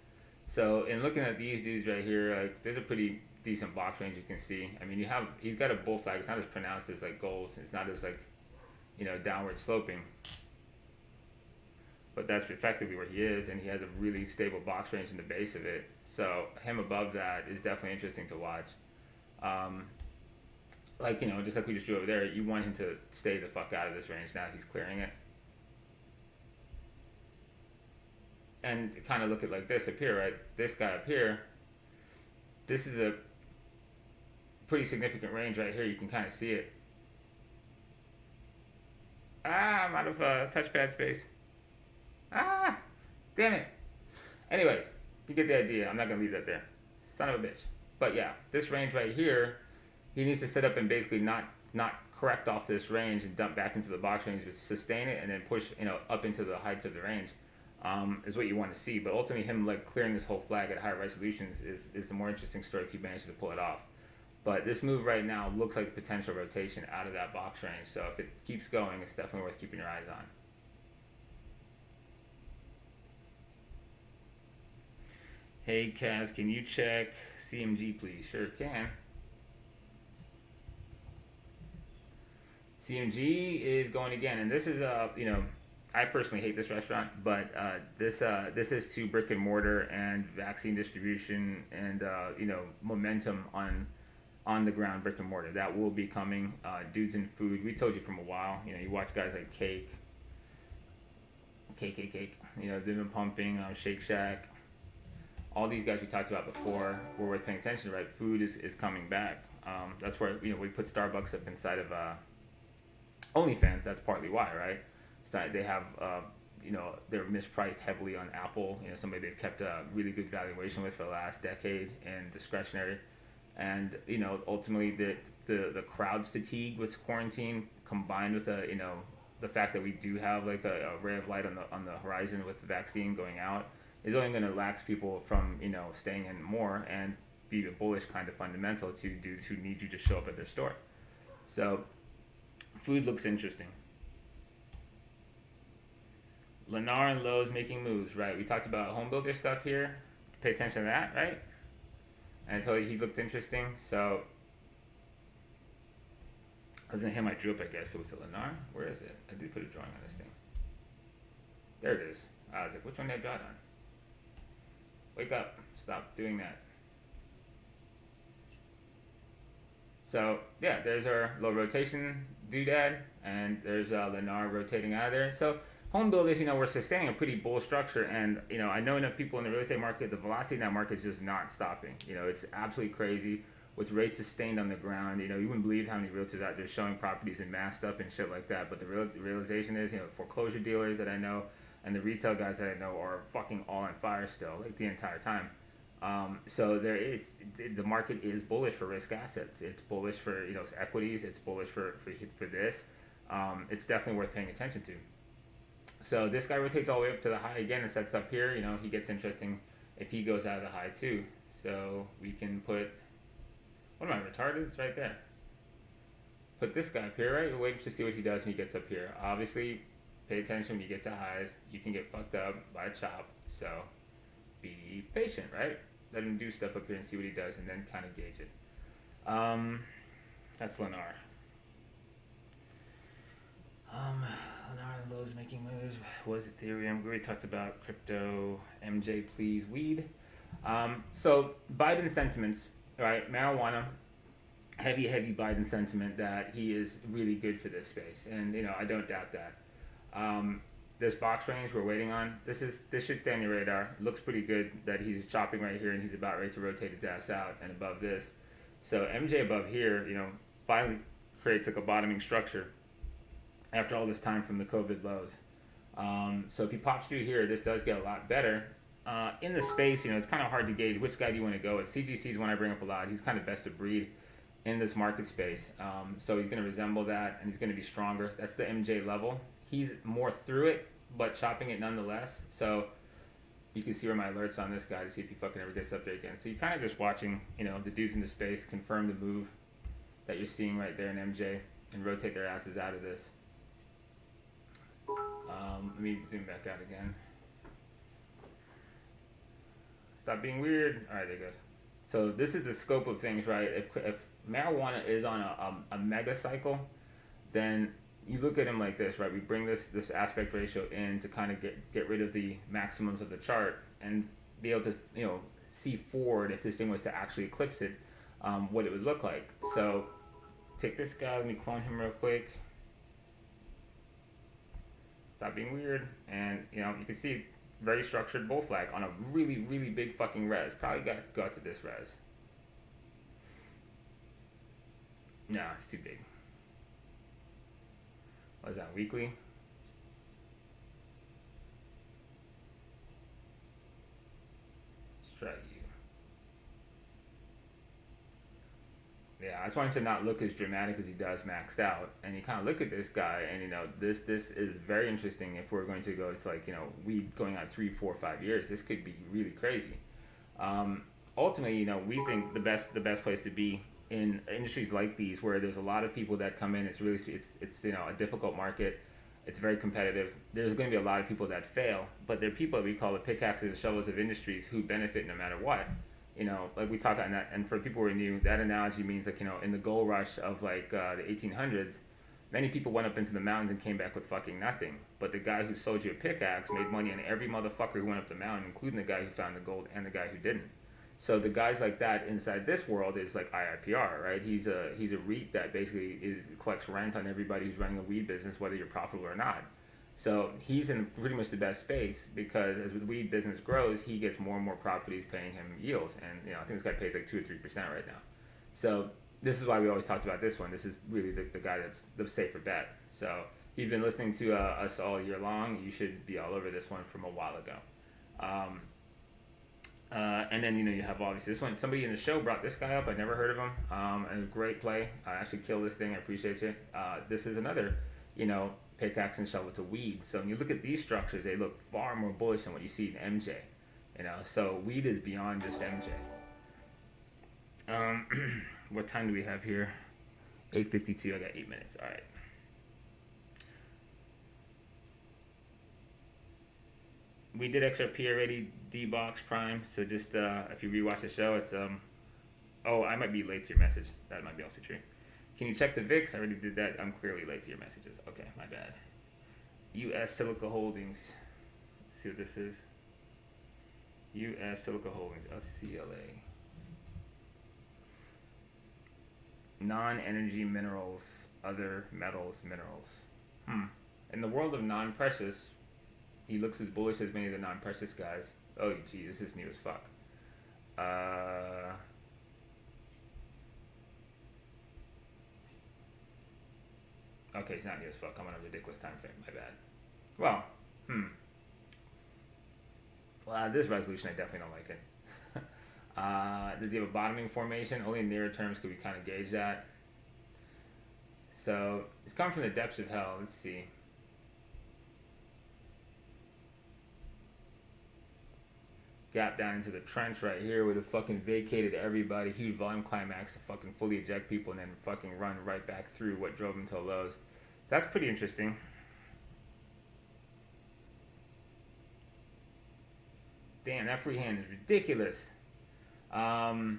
Speaker 2: So in looking at these dudes right here, like there's a pretty decent box range you can see. I mean, he's got a bull flag. It's not as pronounced as like gold's. It's not as like, downward sloping. But that's effectively where he is, and he has a really stable box range in the base of it. So him above that is definitely interesting to watch. Just like we just drew over there, you want him to stay the fuck out of this range now that he's clearing it. And kind of look at like this up here, right? This guy up here, this is a pretty significant range right here. You can kind of see it. I'm out of touchpad space. Damn it. Anyways, you get the idea. I'm not gonna leave that there. Son of a bitch. But yeah, this range right here, he needs to set up and basically not correct off this range and dump back into the box range, but sustain it and then push up into the heights of the range. Is what you want to see. But ultimately, him like clearing this whole flag at higher resolutions is the more interesting story if he manages to pull it off. But this move right now looks like potential rotation out of that box range. So if it keeps going, it's definitely worth keeping your eyes on. Hey Kaz, can you check CMG please? Sure can. CMG is going again, and this is I personally hate this restaurant, but this is to brick and mortar and vaccine distribution and momentum on the ground brick and mortar. That will be coming. Dudes in food. We told you from a while. You watch guys like Cake. They've been pumping. Shake Shack. All these guys we talked about before were worth paying attention to, right? Food is coming back. That's where we put Starbucks up inside of OnlyFans. That's partly why, right? So they have they're mispriced heavily on Apple. Somebody they've kept a really good valuation with for the last decade and discretionary. And ultimately the crowd's fatigue with quarantine combined with the fact that we do have like a ray of light on the horizon with the vaccine going out is only going to lax people from staying in more and be a bullish kind of fundamental to dudes who need you to show up at their store. So food looks interesting. Lennar and Lowe's making moves, right? We talked about home builder stuff here. Pay attention to that, right? And I told you he looked interesting. So wasn't him I drew up, I guess. So was it Lennar? Where is it? I did put a drawing on this thing. There it is. I was like, which one did I draw it on? Wake up. Stop doing that. So, yeah, there's our low rotation doodad, and there's Lennar rotating out of there. So, home builders, we're sustaining a pretty bull structure, and, I know enough people in the real estate market, the velocity in that market is just not stopping. It's absolutely crazy with rates sustained on the ground. You wouldn't believe how many realtors out there showing properties and masked up and shit like that, but the realization is, foreclosure dealers that I know and the retail guys that I know are fucking all on fire still, like the entire time. So the market is bullish for risk assets. It's bullish for equities. It's bullish for this. It's definitely worth paying attention to. So this guy rotates all the way up to the high again and sets up here. He gets interesting if he goes out of the high too. So we can put, what am I retarded? It's right there. Put this guy up here, right? We're waiting to see what he does when he gets up here. Obviously, pay attention when you get to highs. You can get fucked up by a chop. So be patient, right? Let him do stuff up here and see what he does and then kind of gauge it. That's Lennar. Lennar and Lowe's making moves. Was Ethereum? We already talked about crypto. MJ, please, weed. So Biden sentiments, right? Marijuana, heavy Biden sentiment that he is really good for this space. And, I don't doubt that. This box range we're waiting on, this should stay on your radar. It looks pretty good that he's chopping right here and he's about ready to rotate his ass out and above this. So MJ above here, finally creates like a bottoming structure after all this time from the COVID lows. So if he pops through here, this does get a lot better. In the space, it's kind of hard to gauge which guy do you want to go with. CGC is one I bring up a lot. He's kind of best of breed in this market space. So he's going to resemble that and he's going to be stronger. That's the MJ level. He's more through it, but chopping it nonetheless. So you can see where my alerts on this guy to see if he fucking ever gets up there again. So you're kind of just watching, the dudes in the space confirm the move that you're seeing right there in MJ and rotate their asses out of this. Let me zoom back out again. Stop being weird. All right, there it goes. So this is the scope of things, right? If marijuana is on a mega cycle, then you look at him like this, right? We bring this aspect ratio in to kind of get rid of the maximums of the chart and be able to see forward if this thing was to actually eclipse it, what it would look like. So take this guy, let me clone him real quick. Stop being weird, and you can see very structured bull flag on a really big fucking res. Probably got to go out to this res. No, it's too big. What is that, weekly? Yeah, I just want him to not look as dramatic as he does maxed out. And you kind of look at this guy, and this is very interesting. If we're going to go, it's like weed going on 3, 4, 5 years. This could be really crazy. Ultimately, we think the best place to be in industries like these, where there's a lot of people that come in. It's a difficult market. It's very competitive. There's going to be a lot of people that fail, but there are people that we call the pickaxes and shovels of industries who benefit no matter what. Like we talk on that, and for people who are new, that analogy means like in the gold rush of like the 1800s, many people went up into the mountains and came back with fucking nothing. But the guy who sold you a pickaxe made money on every motherfucker who went up the mountain, including the guy who found the gold and the guy who didn't. So the guys like that inside this world is like IIPR, right? He's a REIT that basically collects rent on everybody who's running a weed business, whether you're profitable or not. So he's in pretty much the best space because as the weed business grows, he gets more and more properties paying him yields, and I think this guy pays like 2 or 3% right now. So this is why we always talked about this one. This is really the guy that's the safer bet. So if you've been listening to us all year long, you should be all over this one from a while ago. And then you have obviously this one. Somebody in the show brought this guy up. I never heard of him. And a great play. I actually killed this thing. I appreciate you. This is another, pickaxe and shovel to weed. So when you look at these structures, they look far more bullish than what you see in MJ. So weed is beyond just MJ. What time do we have here? 8:52. I got 8 minutes. All right. We did XRP already, D-Box Prime. So just if you rewatch the show, it's oh, I might be late to your message. That might be also true. Can you check the VIX? I already did that. I'm clearly late to your messages. Okay, my bad. U.S. Silica Holdings. Let's see what this is. U.S. Silica Holdings, SCLA. Non-energy minerals, other metals, minerals. In the world of non-precious, he looks as bullish as many of the non-precious guys. Oh, gee, this is new as fuck. Okay, it's not new as fuck. I'm on a ridiculous time frame. My bad. Well, Well, this resolution, I definitely don't like it. Does he have a bottoming formation? Only in nearer terms could we kind of gauge that. So, it's coming from the depths of hell. Let's see. Gap down into the trench right here where it fucking vacated everybody, huge volume climax to fucking fully eject people and then fucking run right back through what drove them to lows. So that's pretty interesting. Damn, that free hand is ridiculous. So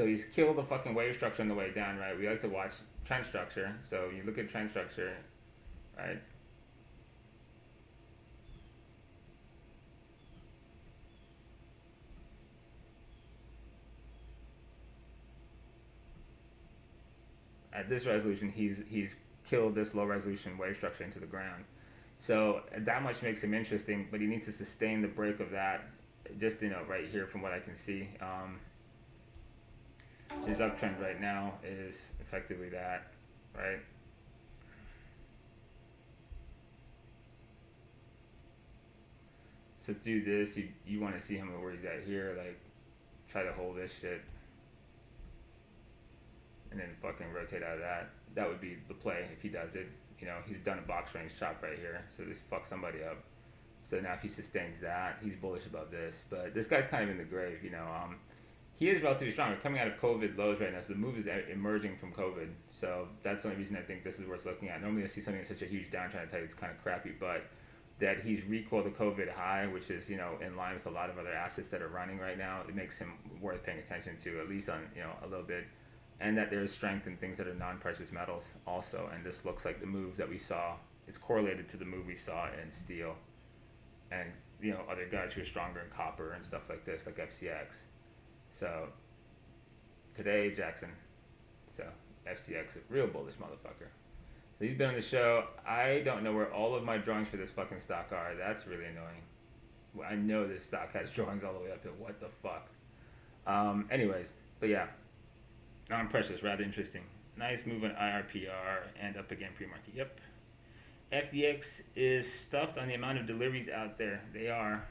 Speaker 2: he's killed the fucking wave structure on the way down, right? We like to watch trend structure. So you look at trend structure, right? At this resolution, he's killed this low resolution wave structure into the ground. So that much makes him interesting, but he needs to sustain the break of that. Just right here from what I can see, his uptrend right now is effectively that, right? So to do this, you want to see him where he's at here, like try to hold this shit, and then fucking rotate out of that. That would be the play if he does it. He's done a box range chop right here, so this fucks somebody up. So now if he sustains that, he's bullish about this. But this guy's kind of in the grave, He is relatively strong. We're coming out of COVID lows right now, so the move is emerging from COVID. So that's the only reason I think this is worth looking at. Normally I see something in such a huge downtrend, I tell you it's kind of crappy, but that he's recoiled the COVID high, which is, in line with a lot of other assets that are running right now, it makes him worth paying attention to, at least on, a little bit. And that there's strength in things that are non-precious metals also. And this looks like the move that we saw. It's correlated to the move we saw in steel. And, other guys who are stronger in copper and stuff like this, like FCX. So, today, Jackson. So, FCX, a real bullish motherfucker. So he's been on the show. I don't know where all of my drawings for this fucking stock are. That's really annoying. Well, I know this stock has drawings all the way up to what the fuck. Anyways, but yeah. Non-precious, rather interesting. Nice move on IRPR and up again pre-market. Yep. FDX is stuffed on the amount of deliveries out there. They are.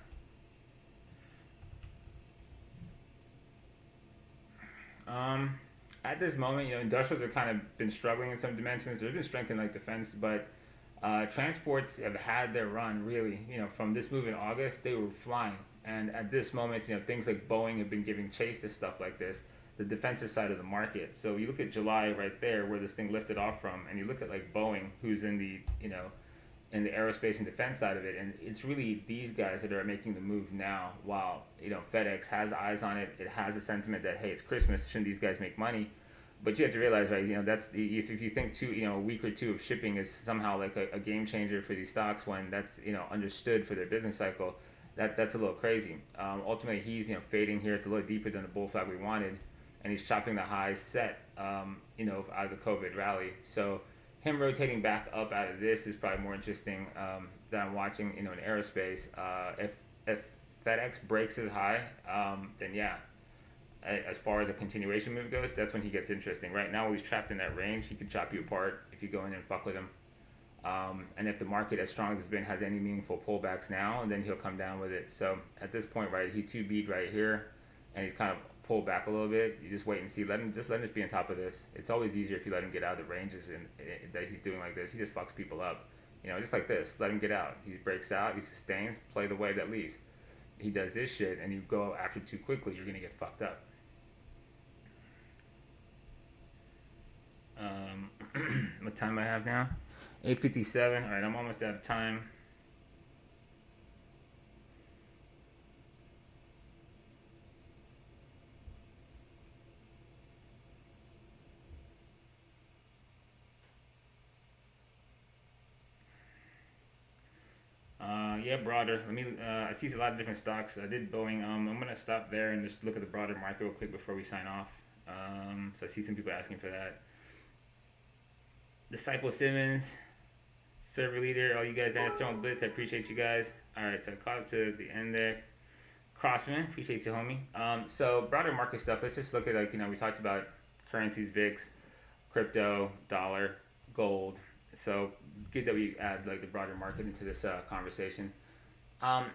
Speaker 2: At this moment, industrials have kind of been struggling in some dimensions. There's been strength in like defense, but transports have had their run really. From this move in August, they were flying, and at this moment, things like Boeing have been giving chase to stuff like this, the defensive side of the market. So you look at July right there, where this thing lifted off from, and you look at like Boeing, who's in the in the aerospace and defense side of it, and it's really these guys that are making the move now. While FedEx has eyes on it, it has a sentiment that hey, it's Christmas, shouldn't these guys make money? But you have to realize, right? That's if you think a week or two of shipping is somehow like a game changer for these stocks when that's understood for their business cycle, that's a little crazy. Ultimately, he's fading here. It's a little deeper than the bull flag we wanted, and he's chopping the highs set out of the COVID rally. So him rotating back up out of this is probably more interesting than I'm watching in aerospace. If FedEx breaks his high, then yeah, as far as a continuation move goes, that's when he gets interesting. Right now, while he's trapped in that range, he can chop you apart if you go in and fuck with him. And if the market, as strong as it's been, has any meaningful pullbacks now, then he'll come down with it. So at this point, right, he 2B'd right here, and he's kind of pulled back a little bit. You just wait and see. Let him just be on top of this. It's always easier if you let him get out of the ranges and that he's doing like this. He just fucks people up. Just like this. Let him get out. He breaks out. He sustains. Play the wave that leaves. He does this shit, and you go after too quickly, you're gonna get fucked up. What time I have now? 8:57. All right, I'm almost out of time. Yeah, broader. Let me. I see a lot of different stocks. I did Boeing. I'm gonna stop there and just look at the broader market real quick before we sign off. So I see some people asking for that. Disciple Simmons, server leader, all you guys down at Throwing Blitz, I appreciate you guys. All right, so I caught up to the end there. Crossman, appreciate you, homie. So broader market stuff. Let's just look at we talked about currencies, VIX, crypto, dollar, gold. So good that we add like the broader market into this conversation.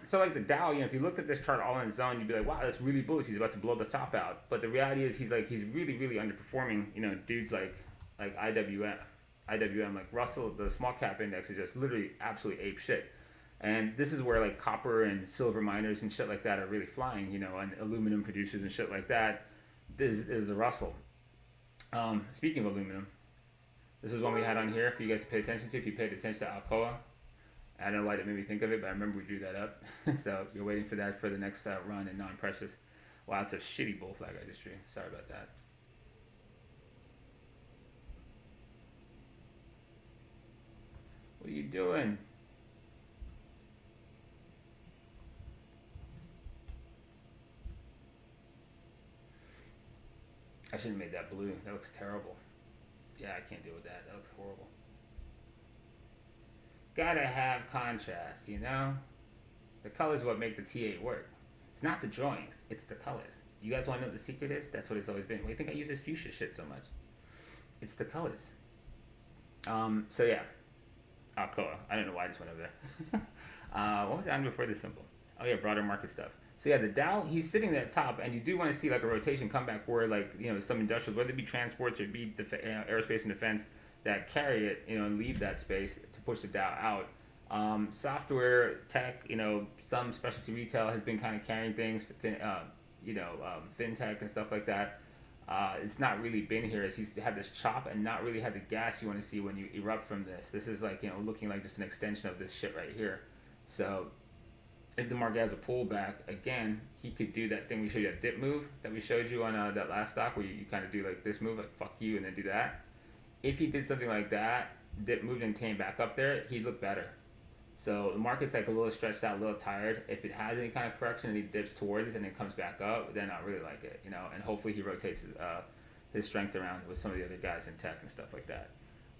Speaker 2: So like the Dow, if you looked at this chart all on its own, you'd be like, wow, that's really bullish. He's about to blow the top out. But the reality is he's really really underperforming. Dudes like IWM, like Russell, the small cap index is just literally absolutely ape shit. And this is where like copper and silver miners and shit like that are really flying, and aluminum producers and shit like that. This is the Russell. Speaking of aluminum, this is one we had on here for you guys to pay attention to. If you paid attention to Alcoa, I don't know why that made me think of it, but I remember we drew that up. So you're waiting for that for the next run in non-precious. Wow, it's a shitty bull flag I just drew. Sorry about that. What are you doing? I shouldn't have made that blue. That looks terrible. Yeah, I can't deal with that. That looks horrible. Gotta have contrast, The colors what make the TA work. It's not the drawings, it's the colors. You guys want to know what the secret is? That's what it's always been. Why do you think I use this fuchsia shit so much? It's the colors. So yeah. Alcoa. I don't know why I just went over there. What was on before this symbol? Oh yeah, broader market stuff. So yeah, the Dow, he's sitting there at top, and you do want to see like a rotation come back where some industrials, whether it be transports or it be aerospace and defense, that carry it, and leave that space to push the Dow out. Software, tech, some specialty retail has been kind of carrying things, fintech and stuff like that. It's not really been here as he's had this chop and not really had the gas you want to see when you erupt from this. This is like, looking like just an extension of this shit right here. So if the market has a pullback, again, he could do that thing we showed you, that dip move that we showed you on that last stock where you kind of do like this move, like fuck you, and then do that. If he did something like that, dip moved and came back up there, he'd look better. So the market's like a little stretched out, a little tired. If it has any kind of correction and he dips towards it and then comes back up, then I really like it, And hopefully he rotates his strength around with some of the other guys in tech and stuff like that.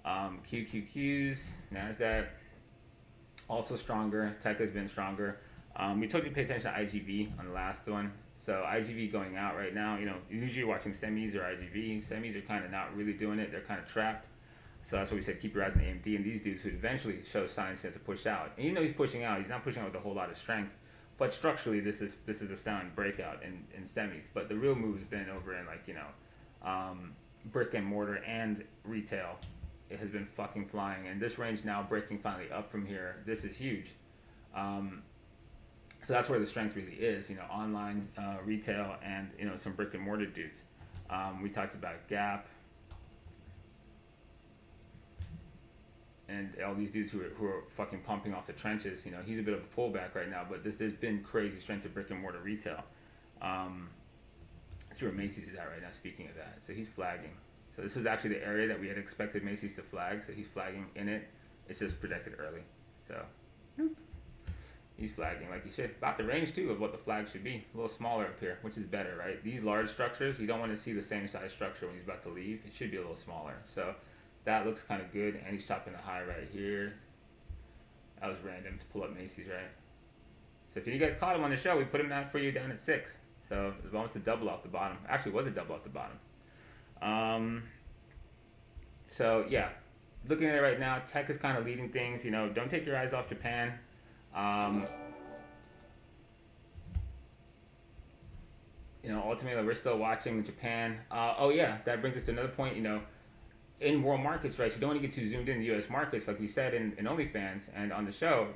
Speaker 2: QQQs, NASDAQ, also stronger. Tech has been stronger. We told you to pay attention to IGV on the last one. So IGV going out right now. Usually you're watching semis or IGV. Semis are kind of not really doing it. They're kind of trapped. So that's why we said keep your eyes on AMD and these dudes who eventually show signs to push out. And he's pushing out, he's not pushing out with a whole lot of strength. But structurally, this is a sound breakout in semis. But the real move has been over in brick and mortar and retail. It has been fucking flying, and this range now breaking finally up from here. This is huge. Um, so that's where the strength really is, online retail and some brick and mortar dudes. We talked about Gap and all these dudes who are fucking pumping off the trenches. He's a bit of a pullback right now, but there's been crazy strength of brick and mortar retail. That's where Macy's is at right now, speaking of that. So he's flagging. So this was actually the area that we had expected Macy's to flag, so he's flagging in it. It's just projected early. So he's flagging like he should. About the range, too, of what the flag should be. A little smaller up here, which is better, right? These large structures, you don't want to see the same size structure when he's about to leave. It should be a little smaller. So that looks kind of good, and he's chopping the high right here. That was random to pull up Macy's, right? So if you guys caught him on the show, we put him down for you down at 6. So it was almost a double off the bottom. Actually, it was a double off the bottom. So yeah, looking at it right now, tech is kind of leading things. Don't take your eyes off Japan. Ultimately, we're still watching Japan. Oh yeah, that brings us to another point. In world markets, right? You don't want to get too zoomed in the U.S. markets, like we said in OnlyFans and on the show.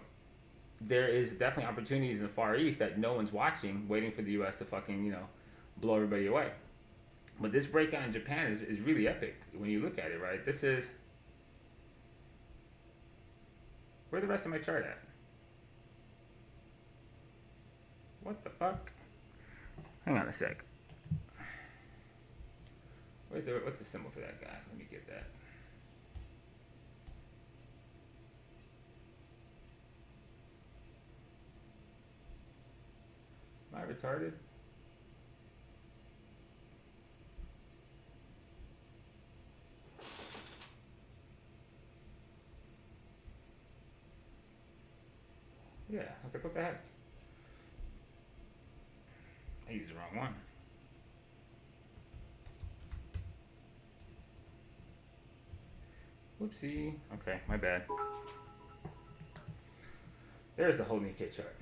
Speaker 2: There is definitely opportunities in the Far East that no one's watching, waiting for the U.S. to fucking, blow everybody away. But this breakout in Japan is really epic when you look at it, right? This is... Where's the rest of my chart at? What the fuck? Hang on a sec. What's the symbol for that guy? Let me get that. Am I retarded? Yeah, I was like, what the heck? I used the wrong one. Whoopsie. Okay, my bad. There's the whole Nikkei chart.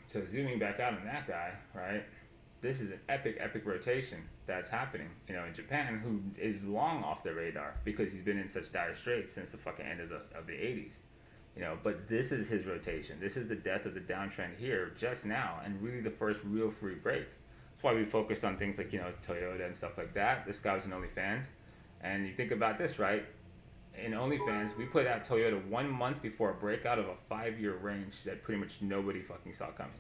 Speaker 2: So zooming back out on that guy, right? This is an epic rotation that's happening, in Japan, who is long off the radar because he's been in such dire straits since the fucking end of the 80s. But this is his rotation. This is the death of the downtrend here just now, and really the first real free break. That's why we focused on things like, Toyota and stuff like that. This guy was in OnlyFans. And you think about this, right? In OnlyFans, we put out Toyota 1 month before a breakout of a 5-year range that pretty much nobody fucking saw coming.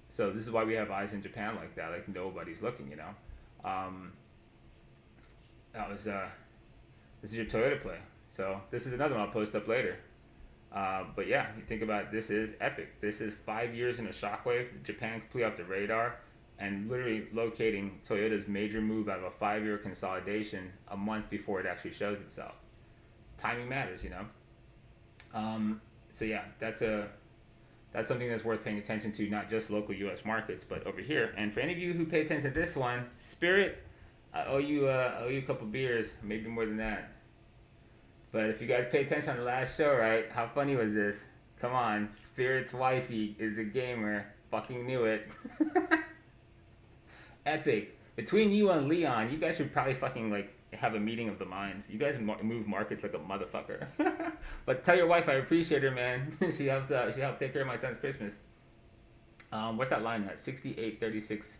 Speaker 2: So this is why we have eyes in Japan like that, like nobody's looking, this is your Toyota play. So this is another one I'll post up later. But yeah, you think about it, this is epic. This is 5 years in a shockwave, Japan completely off the radar, and literally locating Toyota's major move out of a 5-year consolidation a month before it actually shows itself. Timing matters, So yeah, that's something that's worth paying attention to, not just local U.S. markets, but over here. And for any of you who pay attention to this one, Spirit, I owe you a couple beers, maybe more than that. But if you guys pay attention on the last show, right, how funny was this? Come on, Spirit's wifey is a gamer. Fucking knew it. Epic. Between you and Leon, you guys should probably fucking have a meeting of the minds. You guys move markets like a motherfucker. But tell your wife I appreciate her, man. She helped take care of my son's Christmas. What's that line at? 68, 36,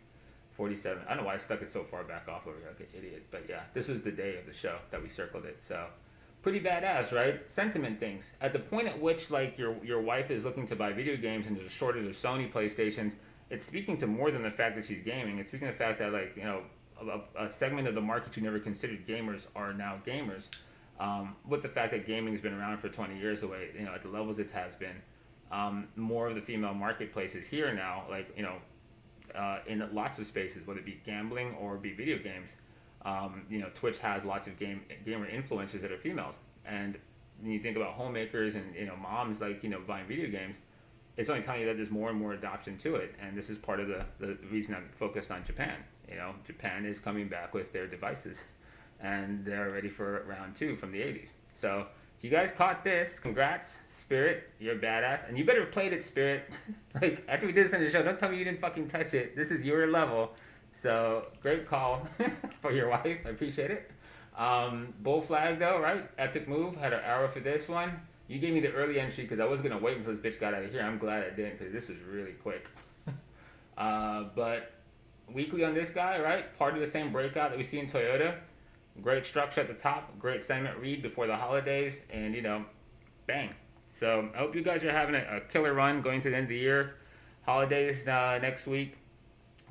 Speaker 2: 47. I don't know why I stuck it so far back off over here like an idiot. But yeah, this was the day of the show that we circled it. So pretty badass, right? Sentiment things. At the point at which your wife is looking to buy video games and there's a shortage of Sony PlayStations, it's speaking to more than the fact that she's gaming. It's speaking to the fact that a segment of the market you never considered gamers are now gamers. With the fact that gaming has been around for 20 years away, at the levels it has been, more of the female marketplace is here now, in lots of spaces, whether it be gambling or be video games. Twitch has lots of gamer influencers that are females. And when you think about homemakers and, moms, buying video games, it's only telling you that there's more and more adoption to it. And this is part of the reason I'm focused on Japan. Japan is coming back with their devices, and they're ready for round 2 from the 80s. So if you guys caught this, congrats, Spirit, you're a badass, and you better have played it, Spirit. After we did this on the show, don't tell me you didn't fucking touch it. This is your level. So great call for your wife. I appreciate it. Bull flag though, right? Epic move. Had an arrow for this one. You gave me the early entry because I was gonna wait until this bitch got out of here. I'm glad I didn't because this was really quick. But weekly on this guy, right? Part of the same breakout that we see in Toyota. Great structure at the top. Great sentiment read before the holidays, and bang. So I hope you guys are having a killer run going to the end of the year. Holidays next week.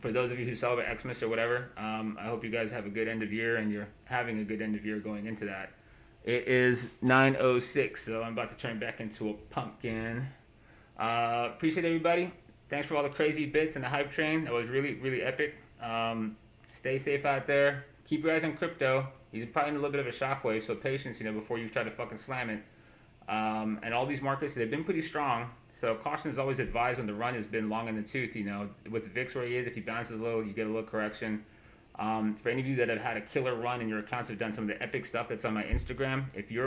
Speaker 2: For those of you who celebrate Xmas or whatever, I hope you guys have a good end of year and you're having a good end of year going into that. It is 9:06, so I'm about to turn back into a pumpkin. Appreciate everybody. Thanks for all the crazy bits and the hype train. That was really, really epic. Stay safe out there. Keep your eyes on crypto. He's probably in a little bit of a shockwave, so patience, before you try to fucking slam it. And all these markets, they've been pretty strong. So caution is always advised when the run has been long in the tooth. With the VIX where he is, if he bounces a little, you get a little correction. For any of you that have had a killer run and your accounts have done some of the epic stuff that's on my Instagram, if you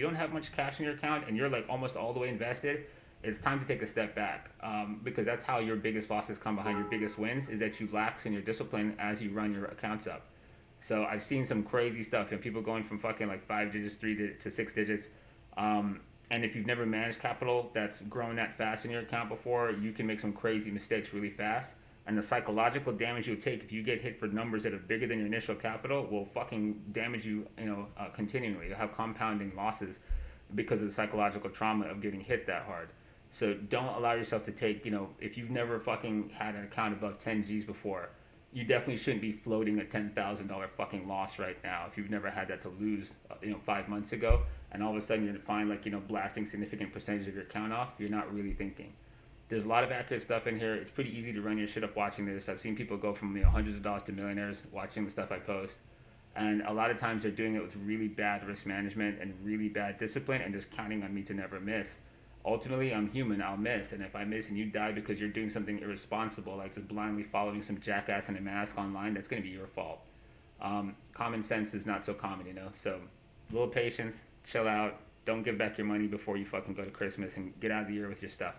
Speaker 2: don't have much cash in your account and you're like almost all the way invested, it's time to take a step back, because that's how your biggest losses come behind your biggest wins, is that you lax in your discipline as you run your accounts up. So I've seen some crazy stuff, people going from fucking like 5 digits, 3 to 6 digits. And if you've never managed capital that's grown that fast in your account before, you can make some crazy mistakes really fast. And the psychological damage you'll take if you get hit for numbers that are bigger than your initial capital will fucking damage you, continually. You'll have compounding losses because of the psychological trauma of getting hit that hard. So don't allow yourself to take, if you've never fucking had an account above 10 G's before, you definitely shouldn't be floating a $10,000 fucking loss right now if you've never had that to lose, 5 months ago, and all of a sudden you're to find blasting significant percentage of your account off. You're not really thinking. There's a lot of accurate stuff in here. It's pretty easy to run your shit up watching this. I've seen people go from hundreds of dollars to millionaires watching the stuff I post, and a lot of times they're doing it with really bad risk management and really bad discipline and just counting on me to never miss. Ultimately, I'm human, I'll miss, and if I miss and you die because you're doing something irresponsible, like just blindly following some jackass in a mask online, that's going to be your fault. Common sense is not so common, so a little patience, chill out, don't give back your money before you fucking go to Christmas, and get out of the year with your stuff.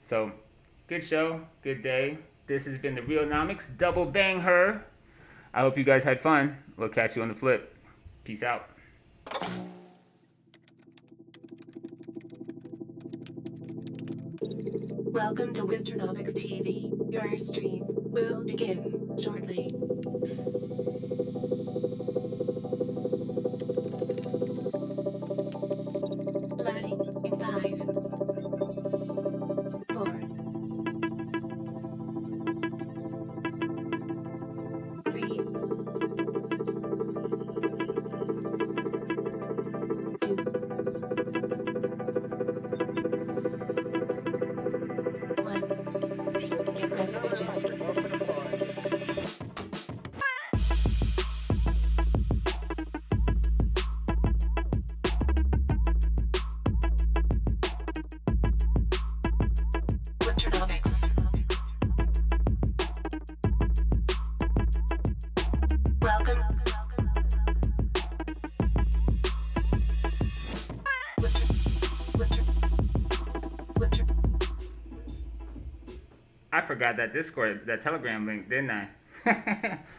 Speaker 2: So, good show, good day. This has been the Real Nomics, double BangHer. I hope you guys had fun. We'll catch you on the flip. Peace out.
Speaker 1: Welcome to Winternomics.eth. Your stream will begin shortly. Loading in 5, 4, 3, 2, 1. Get ready, bitches. Winternomics. Welcome. Winter.
Speaker 2: I forgot that Discord, that Telegram link, didn't I?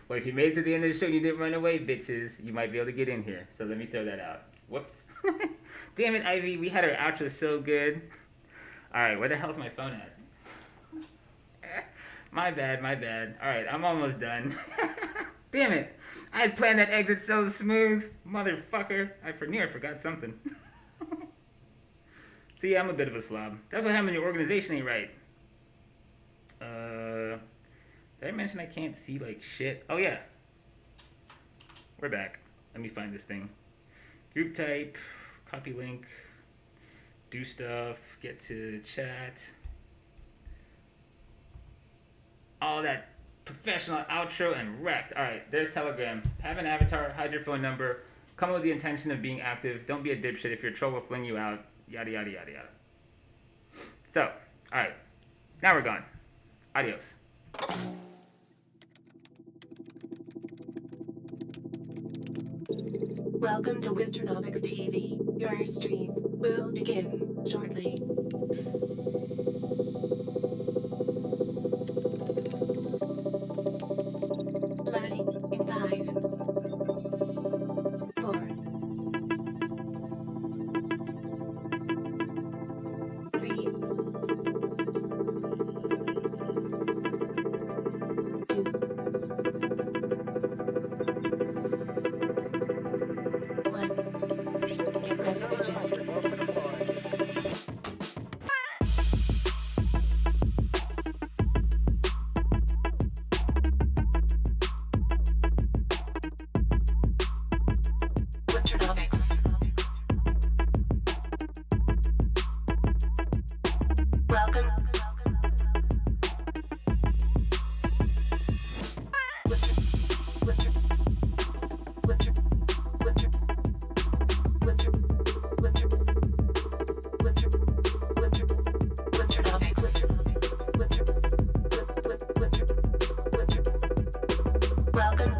Speaker 2: Well, if you made it to the end of the show and you didn't run away, bitches, you might be able to get in here. So let me throw that out. Whoops. Damn it, Ivy. We had our outro so good. All right, where the hell's my phone at? My bad. All right, I'm almost done. Damn it. I had planned that exit so smooth. Motherfucker. I forgot something. See, I'm a bit of a slob. That's what happened when your organization ain't right. Did I mention I can't see shit? Oh yeah. We're back. Let me find this thing. Group type, copy link, do stuff, get to chat. All that professional outro and wrecked. Alright, there's Telegram. Have an avatar, hide your phone number, come with the intention of being active. Don't be a dipshit. If you're a troll, we'll fling you out. Yada, yada, yada, yada. So, alright. Now we're gone. Adios.
Speaker 1: Welcome to Winternomics.eth. Your stream will begin shortly. Welcome